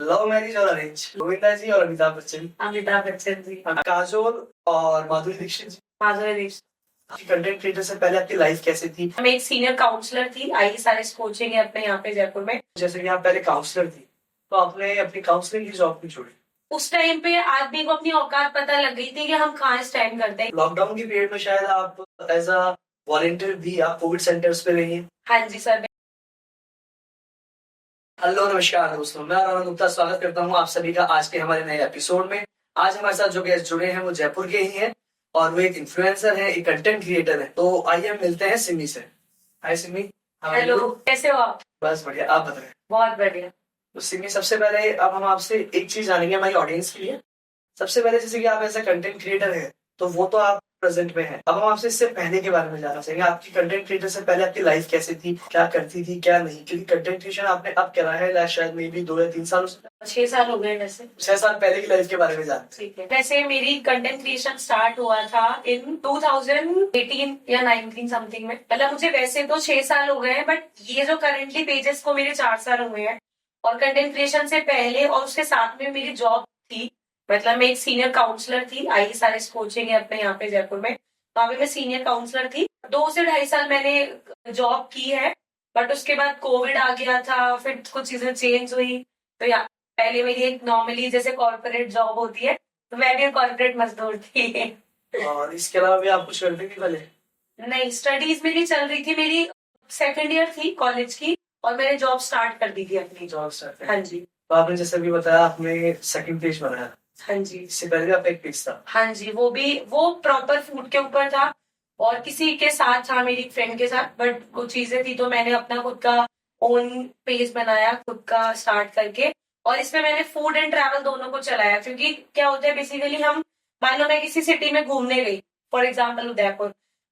Love marriage और arrange, Govinda जी और अमिताभ बच्चन, अमिताभ बच्चन जी, काजोल और माधुरी दीक्षित जी। माधुरी दीक्षित। कंटेंट क्रिएटर से पहले आपकी लाइफ कैसी थी? मैं एक सीनियर काउंसलर थी, IES कोचिंग है अपने यहाँ पे जयपुर में। जैसे कि आप पहले काउंसलर थी, तो आपने अपनी काउंसलिंग की जॉब क्यों छोड़ी? उस टाइम पे आदमी को अपनी औकात पता लग गई थी कि हम कहाँ स्टैंड करते हैं। लॉकडाउन की पीरियड में शायद आप एज अ वॉलंटियर भी आप कोविड सेंटर्स पे रही हैं। हाँ जी सर। हेलो नमस्कार दोस्तों, मैं राणा गुप्ता स्वागत करता हूं आप सभी का आज के हमारे नए एपिसोड में। आज हमारे साथ जो गेस्ट जुड़े हैं वो जयपुर के ही हैं और वो एक इन्फ्लुएंसर है, एक कंटेंट क्रिएटर है। तो आइए हम मिलते हैं सिमी से। हाय सिमी। हेलो, कैसे हो आप? बस बढ़िया, आप बताएं। बहुत बढ़िया। तो सिमी, सबसे पहले अब हम आपसे एक चीज जानेंगे हमारी ऑडियंस के लिए। सबसे पहले जैसे कि आप ऐसा कंटेंट क्रिएटर है, तो वो तो आप प्रेजेंट में है। अब हम आपसे इससे पहले के बारे में जानना चाहेंगे, आपकी कंटेंट क्रिएटर से पहले आपकी लाइफ कैसी थी, क्या करती थी क्या नहीं, क्योंकि कंटेंट क्रिएशन आपने अब करा है शायद मे बी 2 या 3 साल, 6 साल हो गए वैसे। 6 साल पहले की लाइफ के बारे में जानते हैं। ठीक है। वैसे मेरी कंटेंट क्रिएशन स्टार्ट हुआ था इन 2018 या 19 समथिंग में। मतलब मुझे वैसे तो 6 साल हो गए हैं, बट ये जो करंटली पेजेस को मेरे 4 साल हुए हैं। और कंटेंट क्रिएशन से पहले और उसके साथ में मेरी जॉब थी। मतलब मैं एक सीनियर काउंसलर थी, IES कोचिंग है अपने यहाँ पे जयपुर में। वहां पे मैं सीनियर काउंसलर थी। 2 से 2.5 साल मैंने जॉब की है, बट उसके बाद कोविड आ गया था, फिर कुछ चीजें चेंज हुई। तो या पहले मेरी एक नॉर्मली जैसे कॉर्पोरेट जॉब होती है, तो मैं भी कॉर्पोरेट मजदूर थी। और इसके अलावा भी आप कुछ करते थी पहले? नहीं, स्टडीज मेरी चल रही थी, मेरी सेकेंड ईयर थी कॉलेज की, और मैंने जॉब स्टार्ट कर दी थी अपनी। Job start? हाँ जी। तो आपने जैसे भी बताया आपने सेकंड पेज बनाया। हाँ जी। इससे पहले आपका एक पेज था। हाँ जी, वो प्रॉपर फूड के ऊपर था और किसी के साथ था, मेरी फ्रेंड के साथ। बट कुछ चीजें थी तो मैंने अपना खुद का ओन पेज बनाया, खुद का स्टार्ट करके। और इसमें मैंने फूड एंड ट्रैवल दोनों को चलाया, क्योंकि क्या होता है बेसिकली, हम मान लो मैं किसी सिटी में घूमने गई, फॉर एग्जाम्पल उदयपुर।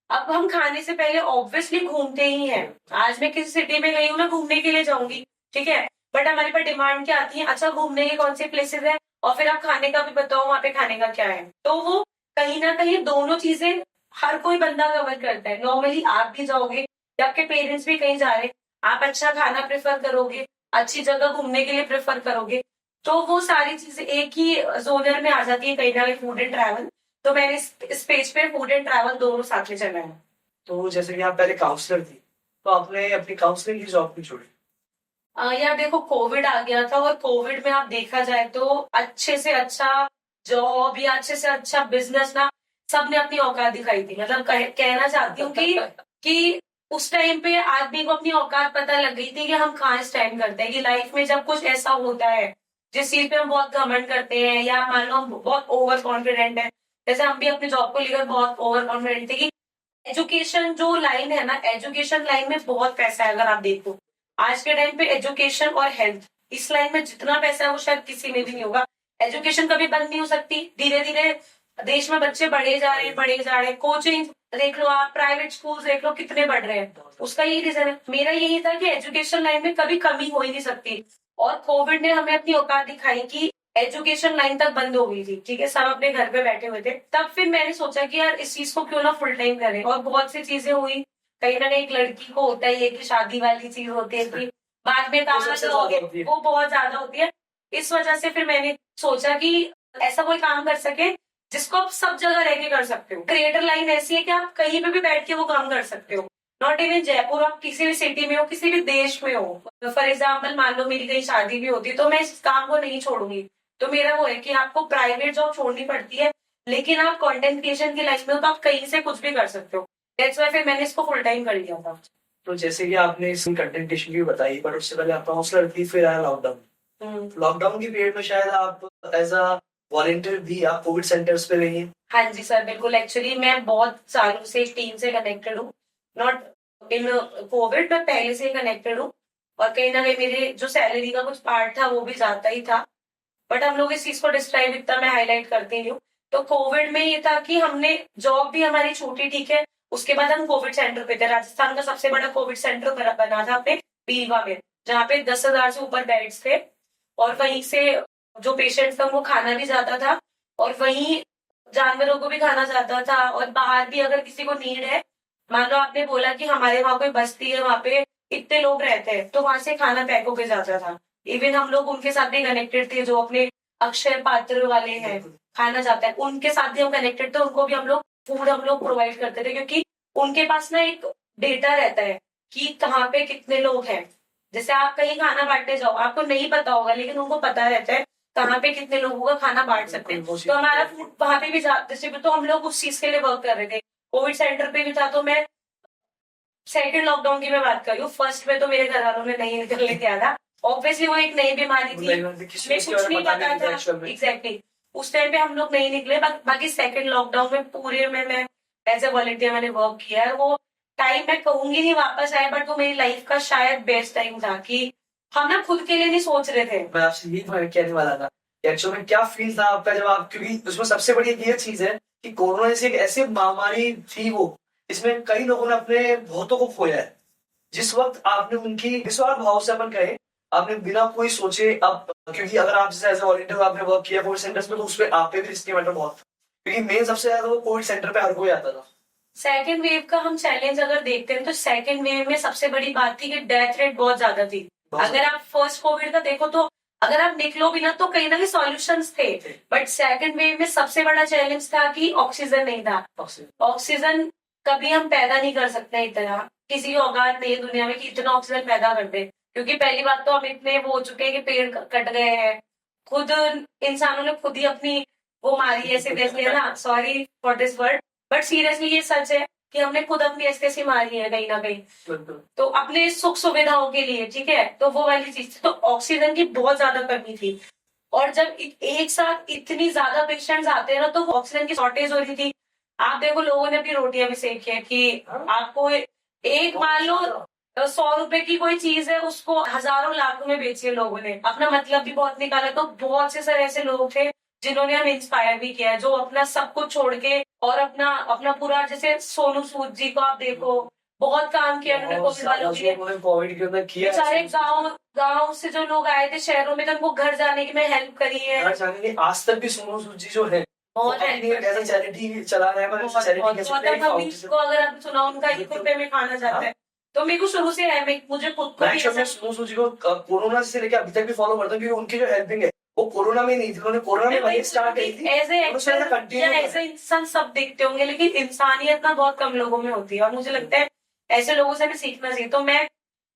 अब हम खाने से पहले ऑब्वियसली घूमते ही हैं। आज मैं किसी सिटी में गई हूँ, मैं घूमने के लिए जाऊंगी, ठीक है। बट हमारे पास डिमांड क्या आती है, अच्छा घूमने के कौन से प्लेसेस है, और फिर आप खाने का भी बताओ वहां पे खाने का क्या है। तो वो कहीं ना कहीं दोनों चीजें हर कोई बंदा कवर करता है। नॉर्मली आप भी जाओगे या आपके पेरेंट्स भी कहीं जा रहे, आप अच्छा खाना प्रेफर करोगे, अच्छी जगह घूमने के लिए प्रेफर करोगे। तो वो सारी चीजें एक ही जोनर में आ जाती है कहीं ना कहीं, फूड एंड ट्रैवल। तो मैंने इस पेज पे फूड एंड ट्रैवल दोनों साथ में चलाया। तो जैसे कि आप पहले काउंसलर थी, तो आपने अपनी काउंसलिंग की जॉब क्यों छोड़ी? यार देखो, कोविड आ गया था, और कोविड में आप देखा जाए तो अच्छे से अच्छा जॉब या अच्छे से अच्छा बिजनेस ना, सबने अपनी औकात दिखाई थी। मतलब कहना चाहती हूँ कि उस टाइम पे आदमी को अपनी औकात पता लग गई थी कि हम कहाँ स्टैंड करते हैं। कि लाइफ में जब कुछ ऐसा होता है जिस चीज पे हम बहुत घमंड करते हैं, या मान लो हम बहुत ओवर कॉन्फिडेंट है, जैसे हम भी अपनी जॉब को लेकर बहुत ओवर कॉन्फिडेंट थे कि एजुकेशन जो लाइन है ना, एजुकेशन लाइन में बहुत पैसा है। अगर आप देखो आज के टाइम पे एजुकेशन और हेल्थ, इस लाइन में जितना पैसा है वो शायद किसी में भी नहीं होगा। एजुकेशन कभी बंद नहीं हो सकती। धीरे धीरे देश में बच्चे बढ़े जा रहे हैं। कोचिंग देख लो, आप प्राइवेट स्कूल देख लो कितने बढ़ रहे हैं। उसका यही रीजन है। मेरा यही था कि एजुकेशन लाइन में कभी कमी हो ही नहीं सकती। और कोविड ने हमें अपनी औकात दिखाई कि एजुकेशन लाइन तक बंद हो गई थी, ठीक है, सब अपने घर पे बैठे हुए थे। तब फिर मैंने सोचा कि यार इस चीज को क्यों ना फुल टाइम करें। और बहुत सी चीजें हुई। कहीं ना कहीं एक लड़की को होता ही है कि शादी वाली चीज होती है कि बाद में काम करोगे, वो बहुत ज्यादा होती है। इस वजह से फिर मैंने सोचा कि ऐसा कोई काम कर सके जिसको आप सब जगह रह के कर सकते हो। क्रिएटर लाइन ऐसी है कि आप कहीं पे भी बैठ के वो काम कर सकते हो। नॉट इवन जयपुर, आप किसी भी सिटी में हो, किसी भी देश में हो। फॉर एग्जाम्पल मान लो मेरी कहीं शादी भी होती है, तो मैं इस काम को नहीं छोड़ूंगी। तो मेरा वो है कि आपको प्राइवेट जॉब छोड़नी पड़ती है, लेकिन आप कंटेंट क्रिएशन की लाइफ में हो तो आप कहीं से कुछ भी कर सकते हो। दैट्स व्हाई फिर मैंने इसको फुल टाइम कर लिया था। तो जैसे कि आपने इस कंटेंट क्रिएशन की बताई, पर उससे पहले आप काउंसलर थी, फिर आया लॉकडाउन। लॉकडाउन की पीरियड में शायद आप एज अ वॉलंटियर भी आप कोविड सेंटर्स पे रही हैं। हाँ जी सर, बिल्कुल। एक्चुअली मैं बहुत सालों से एक टीम से कनेक्टेड हूँ, नॉट इन कोविड, मैं पहले से कनेक्टेड हूँ। और कहीं ना कहीं मेरे जो सैलरी का कुछ पार्ट था वो भी जाता ही था। बट हम लोग इस चीज को डिस्क्राइब इतना मैं हाईलाइट करती नहीं हूँ। तो कोविड में ये था कि हमने जॉब भी हमारी छूटी, ठीक है। उसके बाद हम कोविड सेंटर पे थे। राजस्थान का सबसे बड़ा कोविड सेंटर बना था अपने बीलवा में, जहाँ पे 10,000 से ऊपर बेड्स थे। और वहीं से जो पेशेंट्स थे उनको खाना भी जाता था, और वहीं जानवरों को भी खाना जाता था। और बाहर भी अगर किसी को नीड है, मान लो आपने बोला कि हमारे वहां कोई बस्ती है, वहां पे इतने लोग रहते हैं, तो वहां से खाना पैक होके जाता था। इवन हम लोग उनके साथ भी कनेक्टेड थे जो अपने अक्षय पात्र वाले हैं, खाना चाहते हैं, उनके साथ भी हम कनेक्टेड थे। उनको भी हम लोग फूड हम लोग प्रोवाइड करते थे, क्योंकि उनके पास ना एक डेटा रहता है कि कहाँ पे कितने लोग हैं। जैसे आप कहीं खाना बांटने जाओ, आपको नहीं पता होगा, लेकिन उनको पता रहता है कहाँ पे कितने लोगों का खाना बांट सकते हैं। तो हमारा फूड वहां पे भी डिस्ट्रीब्यूट, तो हम लोग उस चीज के लिए वर्क कर रहे थे। कोविड सेंटर पे भी था, तो मैं सेकंड लॉकडाउन की मैं बात कर रही हूँ। फर्स्ट में तो मेरे घर वालों ने नहीं निकलने दिया था। ऑब्वियसली वो एक नई बीमारी थी, हमें कुछ नहीं पता था। एग्जैक्टली उस टाइम पे हम लोग नहीं निकले। बाकी सेकंड लॉकडाउन में पूरे में मैं एज ए वॉलंटियर मैंने वर्क किया है। वो टाइम मैं कहूंगी नहीं वापस आए, बट वो मेरी लाइफ का शायद बेस्ट टाइम था कि हम ना खुद के लिए नहीं सोच रहे थे। मैं आपसे यही कहने वाला था कि एक्चुअली में क्या फील था आपका जब आप, क्योंकि उसमें सबसे बड़ी ये चीज है कि कोरोना जैसी एक ऐसी महामारी थी वो, इसमें कई लोगों ने अपने बहुतों को खोया है। जिस वक्त आपने उनकी निस्वार्थ भाव से अपन कहे, आपने बिना कोई सोचे, अब क्योंकि अगर आप जैसे एज ए वॉलंटियर आपने वर्क किया कोविड सेंटर्स में, तो उसपे आप पे भी रिस्क मैटर बहुत था, क्योंकि मेन सबसे ज्यादा वो कोविड सेंटर पे हर कोई आता था। सेकेंड वेव का हम चैलेंज अगर देखते हैं तो सेकेंड वेव में सबसे बड़ी बात थी कि डेथ रेट बहुत ज्यादा थी। अगर आप फर्स्ट कोविड का देखो तो अगर आप निकलो भी ना तो कहीं ना कहीं सॉल्यूशंस थे, बट सेकंड वेव में सबसे बड़ा चैलेंज था कि ऑक्सीजन नहीं था। ऑक्सीजन कभी हम पैदा नहीं कर सकते इतना, किसी की औकात नहीं है दुनिया में कि इतना ऑक्सीजन पैदा कर दे, क्योंकि पहली बात तो हम इतने वो हो चुके हैं कि पेड़ कट गए हैं, खुद इंसानों ने खुद ही अपनी वो मारी ऐसे देख लिया ना, sorry for this word, but seriously ये सच है कि हमने खुद अपनी ऐसे मारी है कहीं ना कहीं, तो अपने सुख सुविधाओं के लिए, ठीक है। तो वो वाली चीज थी, तो ऑक्सीजन की बहुत ज्यादा कमी थी। और जब एक साथ इतनी ज्यादा पेशेंट्स आते हैं ना, तो ऑक्सीजन की शॉर्टेज हो रही थी। आप देखो लोगों ने अपनी रोटियां भी सेकी है कि आपको एक मान लो 100 रुपए की कोई चीज है, उसको हजारों लाखों में बेची है लोगों ने, अपना मतलब भी बहुत निकाला। तो बहुत से सर ऐसे लोग थे जिन्होंने हम इंस्पायर भी किया है, जो अपना सब कुछ छोड़ के और अपना अपना पूरा, जैसे सोनू सूद जी को आप देखो, बहुत काम किया उन्होंने कोविड वालों के लिए। कोविड के अंदर किया बेचारे गाँव से जो लोग आए थे शहरों में, तो उनको घर जाने की मैं हेल्प करी है। घर जाने की आज तक भी सोनू सूद जी जो है बहुत चैरिटी चला रहे हैं। को अगर आप सुना उनका 1 रुपए में खाना जाता है, तो मेरे को शुरू से है, मुझे खुद को सोनू सूद जी को कोरोना से लेकर अभी तक भी फॉलो करता हूँ, क्योंकि उनकी जो हेल्पिंग है वो कोरोना में नहीं थी, उन्होंने कोरोना में वही स्टार्ट की थी। ऐसे इंसान सब देखते होंगे, लेकिन इंसानियत ना बहुत कम लोगों में होती है, और मुझे लगता है ऐसे लोगों से हमें सीखना चाहिए। तो मैं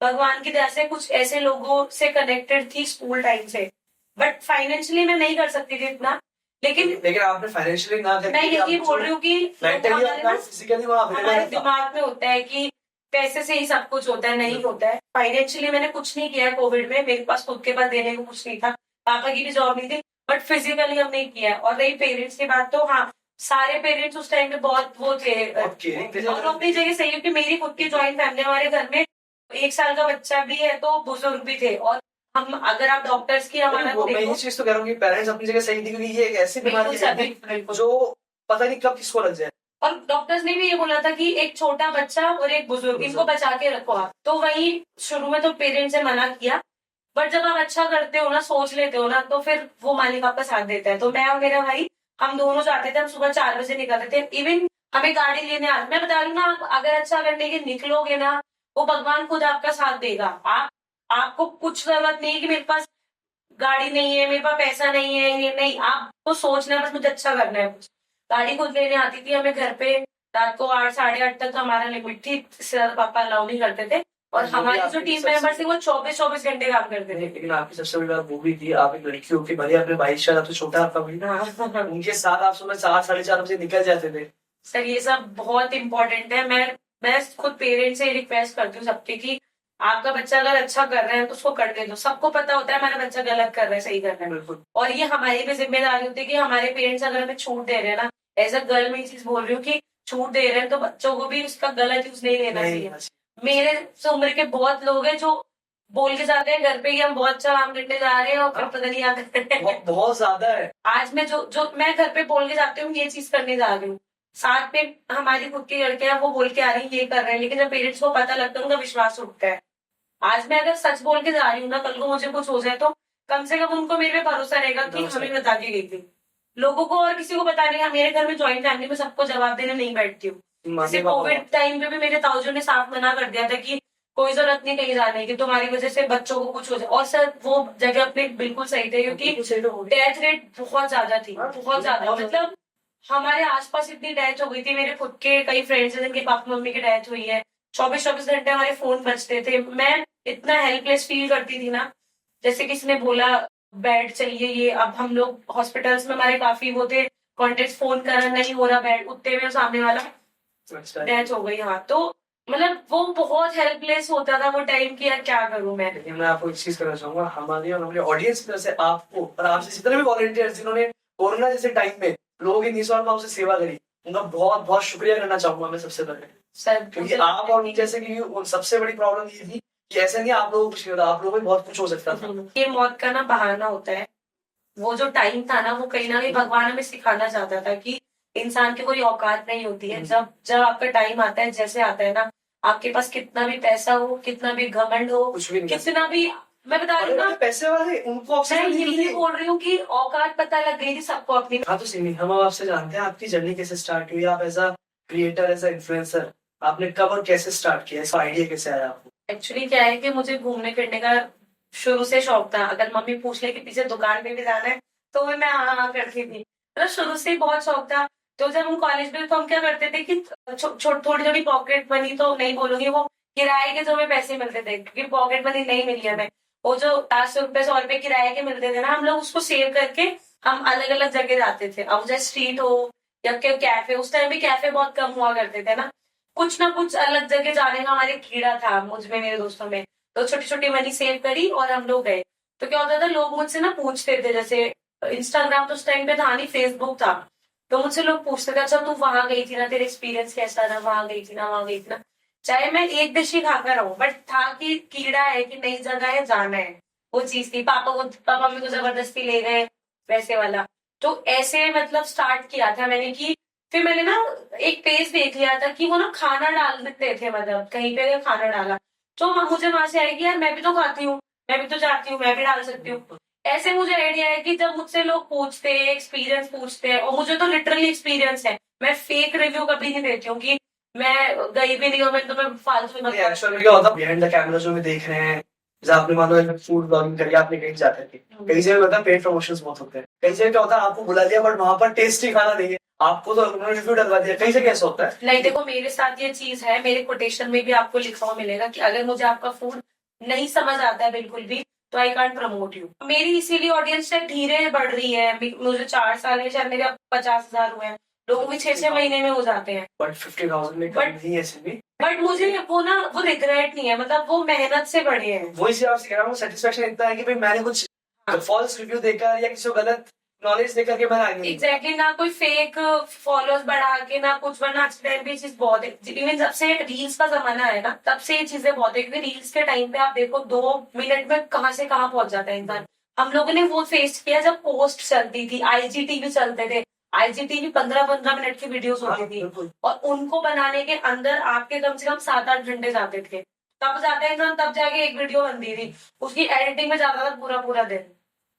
भगवान की दया से कुछ ऐसे लोगों से कनेक्टेड थी स्कूल टाइम से, बट फाइनेंशियली मैं नहीं कर सकती थी इतना। लेकिन आपने फाइनेंशियली ना मैं यही बोल रही हूँ कि फिजिकली हमारे दिमाग में होता है कि पैसे से ही सब कुछ होता है, नहीं होता है। फाइनेंशियली मैंने कुछ नहीं किया कोविड में, मेरे पास खुद के पास देने को कुछ नहीं था, पापा की भी जॉब नहीं थी, बट फिजिकली हम नहीं किया। और रही पेरेंट्स की बात, तो हाँ सारे पेरेंट्स उस टाइम पे बहुत वो थे, और अपनी जगह सही है कि मेरी खुद की ज्वाइंट फैमिली, हमारे घर में 1 साल का बच्चा भी है तो बुजुर्ग भी थे। और हम अगर आप डॉक्टर्स की हमारा मैं ये चीज तो कह रहा हूँ कि पेरेंट्स अपनी जगह सही थी, क्योंकि ये एक ऐसी बीमारी है जो पता नहीं कब किसको लग जाए। और डॉक्टर्स ने भी ये बोला था कि एक छोटा बच्चा और एक बुजुर्ग, इनको बचा के रखो आप। तो वही शुरू में तो पेरेंट्स ने मना किया, बट जब आप अच्छा करते हो ना, सोच लेते हो ना, तो फिर वो मालिक आपका साथ देता है। तो मैं और मेरा भाई हम दोनों जाते थे, हम सुबह 4 बजे निकलते थे। इवन हमें गाड़ी लेने आ, मैं बता रही हूँ ना, आप अगर अच्छा करने के निकलोगे ना, वो भगवान खुद आपका साथ देगा। आपको कुछ जरूरत नहीं है कि मेरे पास गाड़ी नहीं है, मेरे पास पैसा नहीं है, ये नहीं, आपको सोचना है बस मुझे अच्छा करना है। कुछ गाड़ी खुद लेने आती थी हमें घर पे, रात को 8 साढ़े 8 तक हमारा लिमिट थी, इससे ज्यादा पापा अलाउ नहीं करते थे। और हमारी जो टीम मेंबर्स थी वो 24 घंटे काम करते थे। लेकिन आपकी सबसे बड़ी बात वो भी थी, आप एक लड़की होकर भले अपने भाई शायद आपसे छोटा आपका भाई, उनके साथ आप सुबह 4 साढ़े 4 बजे निकल जाते थे। सर ये सब बहुत इंपॉर्टेंट है। मैं खुद पेरेंट्स से रिक्वेस्ट करती हूँ सबके कि आपका बच्चा अगर अच्छा कर रहा है तो उसको करने दो। सबको पता होता है हमारा बच्चा गलत कर रहा है, सही कर रहा है, और ये हमारी भी जिम्मेदारी होती है कि हमारे पेरेंट्स अगर हमें छूट दे रहे हैं ना, एज अ गर्ल मैं ये चीज बोल रही हूँ कि छूट दे रहे हैं तो बच्चों को भी उसका गलत यूज नहीं लेना चाहिए। मेरे उम्र के बहुत लोग हैं जो बोल के जाते हैं घर पे कि हम बहुत अच्छा काम करने जा रहे हैं, और फिर पता नहीं क्या करते हैं। बहुत ज्यादा है। आज मैं जो मैं घर पे बोल के जाती हूँ ये चीज करने जा रही हूँ, साथ में हमारी खुद की लड़कियां वो बोल के आ रही है ये कर रहे हैं, लेकिन जब पेरेंट्स को पता लगता है उनका विश्वास उठता है। आज मैं अगर सच बोल के जा रही हूँ ना, कल को मुझे कुछ हो जाए तो कम से कम उनको मेरे पे भरोसा रहेगा कि हमें बता के गई थी। लोगों को और किसी को बताने का, मेरे घर में ज्वाइंट फैमिली में सबको जवाब देने नहीं बैठती हूँ। जैसे कोविड टाइम पे भी मेरे ताऊजी ने साफ मना कर दिया था कि कोई जरूरत नहीं कहीं जाने की, तुम्हारी वजह से बच्चों को कुछ हो जाए। और सर वो जगह अपने बिल्कुल सही थे, क्योंकि डेथ रेट बहुत ज्यादा थी, बहुत ज्यादा। मतलब हमारे आसपास इतनी डेथ हो गई थी, मेरे खुद के कई फ्रेंड्स हैं जिनके पापा मम्मी की डेथ हुई है। 24-24 घंटे हमारे फोन बजते थे, मैं इतना हेल्पलेस फील करती थी ना। जैसे किसी ने बोला बेड चाहिए, ये अब हम लोग हॉस्पिटल्स में हमारे काफी वो थे कॉन्टेक्ट, फोन करना नहीं हो रहा, बेड उतने में सामने वाला डेथ हो गई। हाँ, तो मतलब वो बहुत हेल्पलेस होता था वो टाइम की, यार क्या करूं मैं। लेकिन मैं आपको एक चीज करना चाहूंगा, हमारी और हमारे ऑडियंस में से आपको और आपसे जितने भी वॉलंटियर्स जिन्होंने कोरोना जैसे टाइम में लोगों की निस्वार्थ भाव से सेवा करी, उनका बहुत बहुत शुक्रिया करना चाहूंगा मैं सबसे पहले। सर क्योंकि आप और मुझे जैसे कि सबसे बड़ी प्रॉब्लम ये थी कि ऐसे नहीं आप लोगों को कुछ नहीं होता, आप लोगों को बहुत कुछ हो सकता था। ये मौत का ना बहाना होता है। वो जो टाइम था ना, वो कहीं ना कहीं भगवान हमें सिखाना चाहता था कि इंसान की कोई औकात नहीं होती है। जब जब आपका टाइम आता है, जैसे आता है ना, आपके पास कितना भी पैसा हो, कितना भी घमंड हो, कुछ भी नहीं कितना भी, मैं बता रही हूँ ना, पैसे वाले उनको मैं ऑक्सीजन यही बोल रही हूँ कि औकात पता लग गई थी सबको अपनी। हाँ तो सिमी, हम अब आपसे जानते हैं आपकी जर्नी कैसे स्टार्ट हुई, आप as a creator, as a influencer आपने कब और कैसे स्टार्ट किया, इसका आइडिया कैसे आया आपको? एक्चुअली क्या है कि मुझे घूमने फिरने का शुरू से शौक था। अगर मम्मी पूछ ले कि पीछे दुकान पे भी जाना है, तो मैं हाँ हाँ करती थी। मतलब शुरू से ही बहुत शौक था। तो जब हम कॉलेज में, तो हम क्या करते थे कि थोड़ी थोड़ी पॉकेट मनी, तो नहीं बोलूंगी, वो किराए के जो हमें पैसे मिलते थे, क्योंकि पॉकेट मनी नहीं मिली हमें, वो जो 500 रुपए 100 रुपए किराए के मिलते थे ना, हम लोग उसको सेव करके हम अलग अलग जगह जाते थे। अब चाहे स्ट्रीट हो या कैफे, उस टाइम भी कैफे बहुत कम हुआ करते थे ना, कुछ ना कुछ अलग जगह जाने का हमारे कीड़ा था मुझ में, मेरे दोस्तों में। तो छोटी छोटी मनी सेव करी और हम लोग गए। तो क्या होता था, लोग मुझसे ना पूछते थे, जैसे इंस्टाग्राम तो उस टाइम पे था नहीं, फेसबुक था, तो मुझसे लोग पूछते थे, अच्छा तू वहां गई थी ना, तेरा एक्सपीरियंस कैसा था, वहां गई थी ना, वहां गई थी ना। चाहे मैं एक डिश ही खाकर रहूं, बट था कि कीड़ा है कि नई जगह है, जाना है। वो चीज थी। पापा मम्मी को जबरदस्ती ले गए, वैसे वाला। तो ऐसे मतलब स्टार्ट किया था मैंने कि फिर मैंने ना एक पेज देख लिया था कि वो ना खाना डाल देते थे, मतलब कहीं पे खाना डाला, तो मुझे वहां से आएगी यार, मैं भी तो खाती हूँ, मैं भी तो जाती हूँ, मैं भी डाल सकती हूँ। ऐसे मुझे आइडिया है कि जब मुझसे लोग पूछते हैं, एक्सपीरियंस पूछते हैं, और मुझे तो लिटरली एक्सपीरियंस है, मैं फेक रिव्यू कभी नहीं देती हूँ कि मैं गई भी नहीं हूँ, मैं तुम्हें फालतू में एक्चुअली क्या होता है बिहाइंड द कैमरा जो भी देख रहे हैं, जैसे आपने मान लो फूड ब्लॉगिंग करी, आपने कहीं जाकर के कहीं जगह होता है पेड प्रमोशंस बहुत होते हैं, कहीं जगह क्या होता है आपको बुला लिया बट वहां पर टेस्टी खाना नहीं है, आपको तो उन्होंने रिव्यू डलवा दिया, कहीं जगह ऐसा होता है। नहीं, देखो मेरे साथ ये चीज है, मेरे कोटेशन में भी आपको लिखा हुआ मिलेगा कि अगर मुझे आपका फूड नहीं समझ आता है बिल्कुल भी, तो आई कांट प्रमोट यू। मेरी इसीलिए ऑडियंस धीरे बढ़ रही है। मुझे 4 साल है, शायद मेरे अब 50,000 हुए हैं, लोगों भी 6-6 महीने में हो जाते हैं। बट 50,000 में कम नहीं है ऐसे भी। बट मुझे वो ना, वो रिग्रेट नहीं है, मतलब वो मेहनत से बढ़े हैं। वही से आपसे कह रहा हूँ, सेटिस्फेक्शन इतना है कि भाई मैंने कुछ फॉल्स रिव्यू देकर या किसी को गलत नॉलेज देकर के मैंने आगे एग्जैक्टली, ना कोई फेक फॉलोअर्स बढ़ा के, ना कुछ, वरना आज के टाइम पे ये चीज बहुत है। इवन जब से रील्स का जमाना है ना, तब से ये चीजें बहुत है, क्योंकि रील्स के टाइम पे आप देखो 2 मिनट में कहाँ से कहाँ पहुंच जाता है इंसान। हम लोगों ने वो फेस किया जब पोस्ट चलती थी, आईजीटीवी चलते थे, आईजीटीवी 15-15 मिनट की वीडियोस होती थी, और उनको बनाने के अंदर आपके कम से कम 7-8 घंटे जाते थे। तब जाते हैं इंसान, तब जाके एक वीडियो बनती थी, उसकी एडिटिंग में जाता था पूरा पूरा दिन।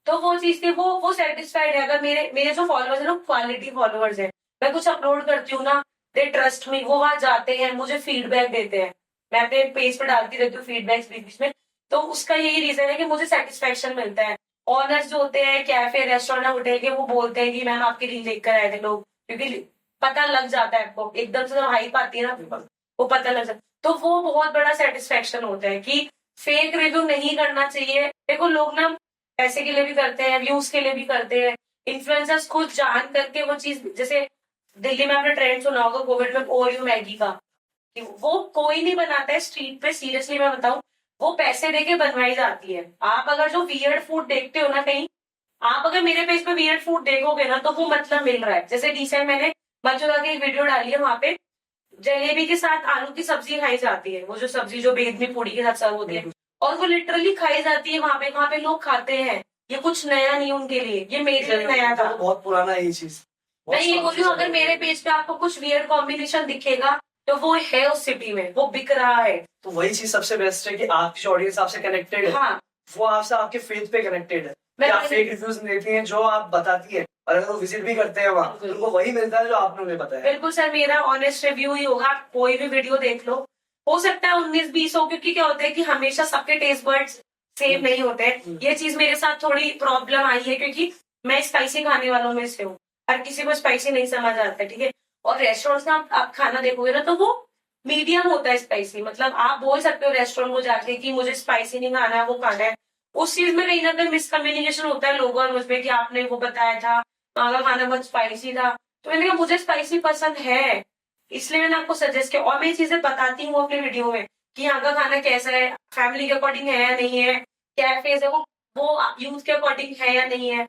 तो वो चीज थी, वो सेटिस्फाइड है। अगर मेरे मेरे जो फॉलोअर्स है ना, क्वालिटी फॉलोअर्स है, मैं कुछ अपलोड करती हूँ ना, दे ट्रस्ट मी, वो वहां जाते हैं, मुझे फीडबैक देते हैं, मैं अपने पेज पर डालती रहती हूँ फीडबैक्स बीच बीच में। तो उसका यही रीजन है कि मुझे सेटिस्फेक्शन मिलता है। ऑनर्स जो होते हैं कैफे, रेस्टोरेंट, होटल के, वो बोलते हैं कि मैम आपकी रील देख कर आए थे लोग, क्योंकि पता लग जाता है आपको एकदम से, जब हाइप आती है ना, वो पता लग जाता है। तो वो बहुत बड़ा सेटिस्फेक्शन होता है कि फेक रिव्यू नहीं करना चाहिए। देखो लोग ना पैसे के लिए भी करते हैं, व्यूज के लिए भी करते हैं। इन्फ्लुएंसर्स खुद जान करके वो चीज, जैसे दिल्ली में आपने ट्रेंड सुना होगा कोविड में ओरियो मैगी का, कि वो कोई नहीं बनाता है स्ट्रीट पे, सीरियसली मैं बताऊं, वो पैसे देके बनवाई जाती है। आप अगर जो वियर्ड फूड देखते हो ना कहीं, आप अगर मेरे पेज पे वियर्ड फूड देखोगे ना, तो वो मतलब मिल रहा है। जैसे रिसेंट मैंने मचुरा की एक वीडियो डाली है, वहां पे जलेबी के साथ आलू की सब्जी खाई जाती है, वो जो सब्जी जो बेदमी पूड़ी के साथ सर्व होती है, और वो लिटरली खाई जाती है वहां पे लोग खाते हैं। ये कुछ नया नहीं उनके लिए, ये मेरे लिए नया था। बहुत पुराना है ये चीज। मैं ये बोल रही हूँ, अगर मेरे पेज पे आपको कुछ वियर्ड कॉम्बिनेशन दिखेगा, तो वो है उस सिटी में, वो बिक रहा है। तो वही चीज सबसे बेस्ट है कि आपकी ऑडियंस आपसे कनेक्टेड है। हाँ, वो आपसे आपके फेथ पे कनेक्टेड है। मैं आप फेक रिव्यूज देती हैं जो आप बताती है, और अगर वो विजिट भी करते हैं वहाँ, तो उनको वही मिलता है जो आपने उन्हें बताया। बिल्कुल सर, मेरा ऑनेस्ट रिव्यू ही होगा। आप कोई भी वीडियो देख लो, हो सकता है 19-20 हो, क्योंकि क्या होता है कि हमेशा सबके टेस्ट बर्ड्स सेम नहीं होते हैं। ये चीज मेरे साथ थोड़ी प्रॉब्लम आई है, क्योंकि मैं स्पाइसी खाने वालों में से हूँ, हर किसी को स्पाइसी नहीं समझ आता है, ठीक है। और रेस्टोरेंट में आप खाना देखोगे ना तो वो मीडियम होता है स्पाइसी, मतलब आप बोल सकते हो रेस्टोरेंट को जाके कि मुझे स्पाइसी नहीं खाना है, वो खाना है। उस चीज में कहीं ना कहीं मिसकम्युनिकेशन होता है लोगों और मुझमें कि आपने वो बताया था वहां का खाना बहुत स्पाइसी था, तो मैंने कहा मुझे स्पाइसी पसंद है, इसलिए मैंने आपको सजेस्ट किया। और मैं ये चीजें बताती हूँ अपने वीडियो में कि यहाँ का खाना कैसा है, फैमिली के अकॉर्डिंग है या नहीं है, कैफेज है वो यूथ के अकॉर्डिंग है या नहीं है।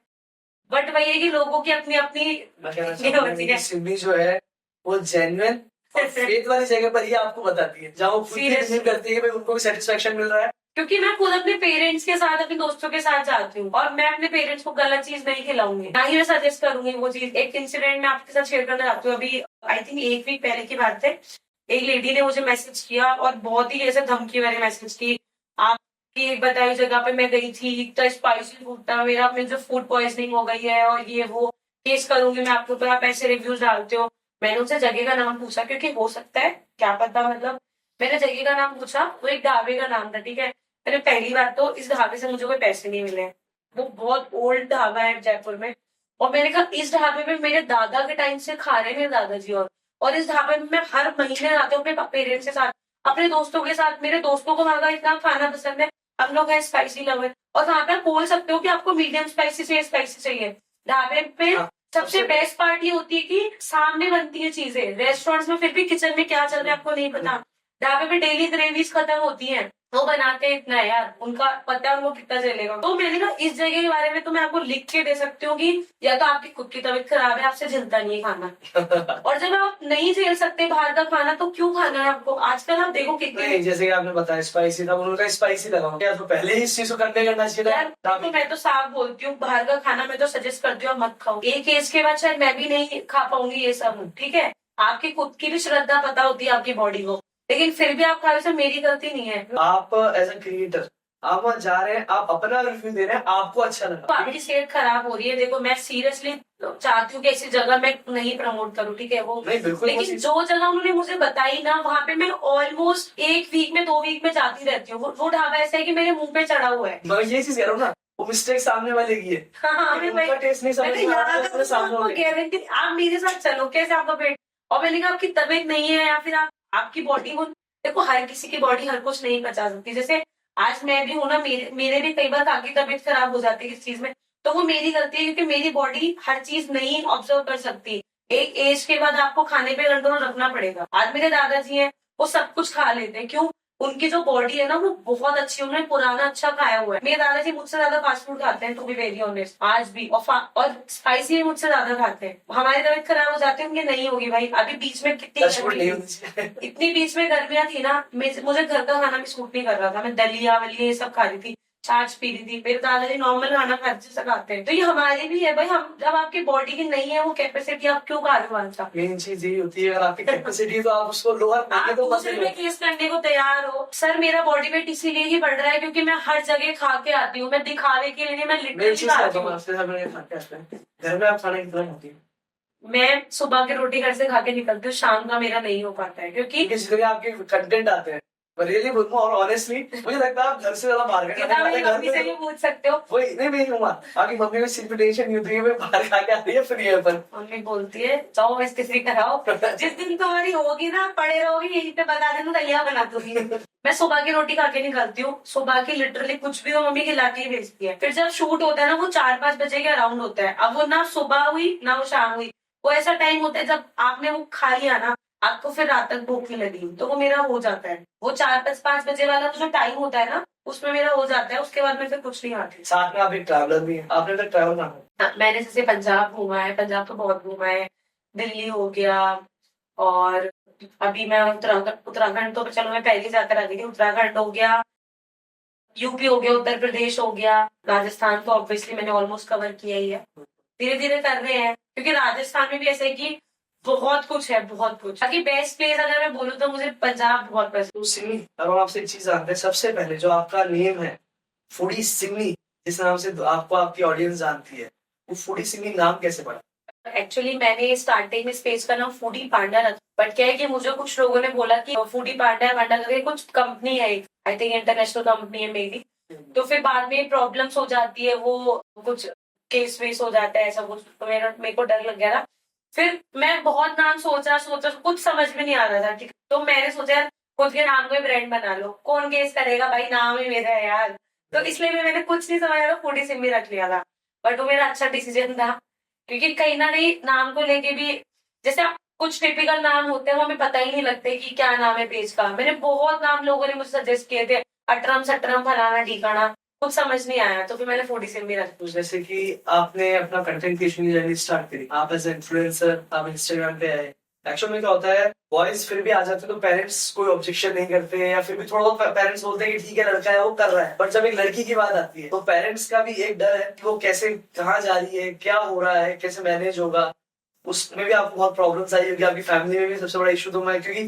बट वही है कि लोगों की अपनी अपनी मैं कहना ये चाहूंगा होती कि है। सिमी जो है वो जेन्युइन और फेथ वाली जगह पर ही आपको बताती है, जहाँ वो खुद भी Seriously. बिलीव करती है कि भाई उनको भी सेटिस्फेक्शन मिल रहा है। क्योंकि मैं खुद अपने पेरेंट्स के साथ अपने दोस्तों के साथ जाती हूँ और मैं अपने पेरेंट्स को गलत चीज नहीं खिलाऊंगी, ना ही मैं सजेस्ट करूंगी वो चीज। एक इंसिडेंट मैं आपके साथ शेयर करना चाहती हूँ। अभी आई थिंक 1 वीक पहले की बात है, एक लेडी ने मुझे मैसेज किया और बहुत ही ऐसे धमकी वाले मैसेज की, आपकी एक बताई जगह पे मैं गई थी, इतना स्पाइसी फूड था, मेरा अपने जो फूड पॉइजनिंग हो गई है और ये वो केस करूंगी मैं आपके ऊपर, आप ऐसे रिव्यूज डालते हो। मैंने उनसे जगह का नाम पूछा, क्योंकि हो सकता है क्या पता, मतलब मैंने जगह का नाम पूछा, वो एक ढाबे का नाम था, ठीक है। मैंने पहली बार तो इस ढाबे से मुझे कोई पैसे नहीं मिले, वो बहुत ओल्ड ढाबा है जयपुर में। और मैंने कहा इस ढाबे में मेरे दादा के टाइम से खा रहे हैं मेरे दादाजी, और इस ढाबे में मैं हर महीने जाती हूँ अपने पेरेंट्स के साथ, अपने दोस्तों के साथ, मेरे दोस्तों को वहां का इतना खाना पसंद है, हम लोग हैं स्पाइसी लवर, और वहां पे आप बोल सकते हो कि आपको मीडियम स्पाइसी चाहिए, स्पाइसी चाहिए। ढाबे पे हाँ, सबसे बेस्ट पार्ट ये होती है कि सामने बनती है चीजें, रेस्टोरेंट्स में फिर भी किचन में क्या चल रहा है आपको नहीं पता। ढाबे पे डेली ग्रेवीज खत्म होती हैं, वो बनाते हैं इतना है यार, उनका पता है उनको कितना चलेगा। तो मैंने कहा इस जगह के बारे में तो मैं आपको लिख के दे सकती हूँ कि या तो आपकी खुद की तबीयत खराब है, आपसे झेलता नहीं है खाना, और जब आप नहीं झेल सकते बाहर का खाना तो क्यों खाना है आपको। आजकल आप देखो कितने नहीं, जैसे कि आपने बताया स्पाइसी था, उन्होंने स्पाइसी लगा क्या, तो पहले ही इस चीज को कंटे करना चाहिए यार, था। तो मैं तो साफ बोलती हूँ बाहर का खाना मैं तो सजेस्ट करती हूँ आप मत खाओ। एक एज के बाद शायद मैं भी नहीं खा पाऊंगी ये सब, ठीक है। आपकी खुद की भी श्रद्धा पता होती है आपकी बॉडी को, लेकिन फिर भी आप खा रहे हो, मेरी गलती नहीं है। आप एज अ क्रिएटर आप वहाँ जा रहे हैं, आप अपना रिव्यू दे रहे हैं, आपको अच्छा तो लगा, आपकी सेहत खराब हो रही है, देखो मैं सीरियसली चाहती हूँ कि ऐसी जगह मैं नहीं प्रमोट करूँ, ठीक है वो। नहीं बिल्कुल वो लेकिन चीज- जो जगह उन्होंने मुझे बताई ना, वहाँ पे मैं ऑलमोस्ट 1 वीक में 2 वीक में जाती रहती हूँ। वो ढाबा ऐसा है कि मेरे मुंह पे चढ़ा हुआ है। मैं ये चीज कह रहा हूँ ना, वो मिस्टेक सामने वाले की है, हाँ, मैं उनका टेस्ट नहीं समझ में आ रहा है, अपने सामने वाले की। गारंटी आप मेरे साथ चलो, कैसे आपका पेट, और मैंने कहा आपकी तबीयत नहीं है या फिर आपकी बॉडी को, देखो हर किसी की बॉडी हर कुछ नहीं पचा सकती। जैसे आज मैं भी हूं ना, मेरे भी कई बार आगे तबीयत खराब हो जाती है किस चीज में, तो वो मेरी गलती है, क्योंकि मेरी बॉडी हर चीज नहीं ऑब्जर्व कर सकती। एक एज के बाद आपको खाने पे कंट्रोल रखना पड़ेगा। आज मेरे दादाजी हैं, वो सब कुछ खा लेते हैं, क्यों, उनकी जो बॉडी है ना वो बहुत अच्छी है, उन्होंने पुराना अच्छा खाया हुआ है। मेरे दादाजी मुझसे ज्यादा फास्ट फूड खाते हैं, टू बी वेरी ऑनेस्ट, आज भी, और स्पाइसी भी मुझसे ज्यादा खाते हैं। हमारी तबीयत खराब हो जाती है, उनकी नहीं होगी भाई। अभी बीच में कितनी टच वुड नहीं गर्मी होनी चाहिए। इतनी बीच में गर्मियां थी ना, मुझे घर का खाना भी सूट नहीं कर रहा था, मैं दलिया वलिया ये सब खा रही थी, छाछ पी रही थी। मेरे दादाजी नॉर्मल खाना खाते हैं, तो ये हमारी भी है भाई। हम जब आपकी बॉडी की नहीं है वो कैपेसिटी, आप क्यों खा रहे हो अच्छा। मेन चीज यही होती है, अगर आपकी कैपेसिटी तो आप उसको लोअर आप करके तो दूसरे में केस करने को तैयार हो, सर मेरा बॉडी वेट इसीलिए ही बढ़ रहा है क्योंकि मैं हर जगह खा के आती हूँ, मैं दिखावे के लिए, मैं मेन लिटरली चीज खाती कहता हूँ हूँ। आपसे, सब लोग खाते आते हैं घर में, आप खाना कितना खाती है? मैं सुबह की रोटी घर से खा के निकलती हूँ, शाम का मेरा नहीं हो पाता है, क्योंकि जिस जगह आपके कंटेंट आते हैं, मैं रियली बोलूँ और ऑनेस्टली मुझे लगता है आप घर से ज्यादा मार्केट ये तो मेरी मम्मी से भी पूछ सकते हो। वही नहीं, मैं कहूँगा आपकी मम्मी को सिर्फ टेंशन नहीं होती है मैं बाहर खा के आती है फ्री है, पर मम्मी बोलती है जाओ इस्तीफी कराओ, जिस दिन तुम्हारी होगी ना पड़े रहोगी यहीं पे, बता देना दलिया बना दूंगी। मैं सुबह की रोटी खा के निकलती हूँ, सुबह की लिटरली कुछ भी हो मम्मी खिला के ही भेजती है। फिर जब शूट होता है ना वो 4-5 बजे के अराउंड होता है, अब वो ना सुबह हुई ना वो शाम हुई, वो ऐसा टाइम होता है जब आपने वो खा लिया ना, आपको फिर रात तक भूख नहीं लगी, तो वो मेरा हो जाता है। वो 4-5 बजे वाला जो टाइम होता है ना उसमें मेरा हो जाता है, उसके बाद मैं फिर कुछ नहीं खाती। साथ में आप एक ट्रैवलर भी है, आपने तक ट्रैवल करना है? मैंने जैसे पंजाब घूमा है, पंजाब तो बहुत घूमा है, दिल्ली हो गया, और अभी मैं उत्तराखंड तो चलो मैं पहले जाकर आ गई थी, उत्तराखंड हो गया, यूपी हो गया, उत्तर प्रदेश हो गया, राजस्थान तो ऑब्वियसली मैंने ऑलमोस्ट कवर किया ही है। धीरे धीरे कर रहे हैं, क्योंकि राजस्थान में भी ऐसे है कि बहुत कुछ है, बहुत कुछ। बाकी बेस्ट प्लेस अगर मैं बोलूँ तो मुझे पंजाब बहुत पसंद। तो सिमी, अब हम आपसे एक चीज जानते हैं, सबसे पहले जो आपका नेम है फूडी सिमी, जिस नाम से आपको आपकी ऑडियंस जानती है, वो फूडी सिमी नाम कैसे पड़ा? एक्चुअली मैंने स्टार्टिंग में इस पेज का नाम फूडी पांडा रखा, बट क्या है कि मुझे कुछ लोगों ने बोला कि फूडी पांडा करके कुछ कंपनी है, आई थिंक इंटरनेशनल कंपनी है मे बी, तो फिर बाद में प्रॉब्लम्स हो जाती है, वो कुछ केस वेस हो जाता है ऐसा कुछ, तो मेरे को डर लग गया था। फिर मैं बहुत नाम सोचा कुछ समझ में नहीं आ रहा था, ठीक है? तो मैंने सोचा यार खुद के नाम को ब्रांड बना लो, कौन केस करेगा भाई, नाम ही मेरा है यार। तो इसलिए मैंने कुछ नहीं समझा था, फूडी सिमी रख लिया था। बट वो मेरा अच्छा डिसीजन था, क्योंकि कहीं ना कहीं नाम को लेके भी, जैसे आप कुछ टिपिकल नाम होते हैं वो हमें पता ही नहीं लगते कि क्या नाम है पेज का। मैंने बहुत नाम लोगों ने मुझे सजेस्ट किए थे, अटरम सटरम फलाना ठिकाना, कुछ समझ नहीं आया, तो फिर मैंने फूडी सिमी रख दी। जैसे कि आपने अपना कंटेंट क्रिएशन की जर्नी स्टार्ट करी, आप एज इन्फ्लुएंसर आप इंस्टाग्राम पे आए। एक्चुअल में क्या होता है, बॉयज फिर भी आ जाते हैं तो पेरेंट्स कोई ऑब्जेक्शन नहीं करते हैं, या फिर भी थोड़ा बहुत पेरेंट्स बोलते हैं कि ठीक है लड़का है वो कर रहा है। बट जब एक लड़की की बात आती है तो पेरेंट्स का भी एक डर है कि वो कैसे, कहाँ जा रही है, क्या हो रहा है, कैसे मैनेज होगा। उसमें भी आपको बहुत प्रॉब्लम्स आई होगी, आपकी फैमिली में भी सबसे बड़ा इशू तो मैं, क्योंकि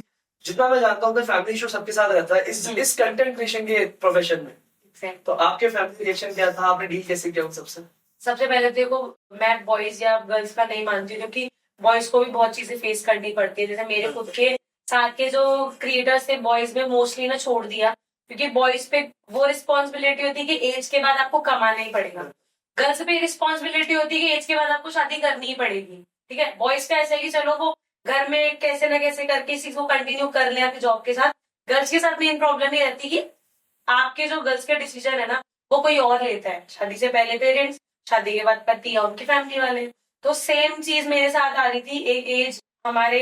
जितना मैं जानता हूँ फैमिली इशू सबके साथ रहता है इस कंटेंट क्रिएशन के प्रोफेशन में। तो आपके फैमिली रिएक्शन क्या था, आपने डील कैसे किया उन सबसे? सबसे पहले देखो, मैं बॉयज या गर्ल्स का नहीं मानती हूँ, क्योंकि बॉयज को भी बहुत चीजें फेस करनी पड़ती है। जैसे मेरे खुद के साथ के जो क्रिएटर्स थे बॉयज में मोस्टली ना छोड़ दिया, क्योंकि बॉयज पे वो रिस्पॉन्सिबिलिटी होती है कि एज के बाद आपको कमाना ही पड़ेगा। गर्ल्स पे रिस्पॉन्सिबिलिटी होती है कि एज के बाद आपको शादी करनी ही पड़ेगी, ठीक है। बॉयज का ऐसा है कि चलो वो घर में कैसे ना कैसे करके इसी को कंटिन्यू कर ले अपनी जॉब के साथ। गर्ल्स के साथ मेन प्रॉब्लम ये रहती है कि आपके जो गर्ल्स के डिसीजन है ना वो कोई और लेता है, शादी से पहले पेरेंट्स, शादी के बाद पति और उनकी फैमिली वाले। तो सेम चीज मेरे साथ आ रही थी। एक एज हमारे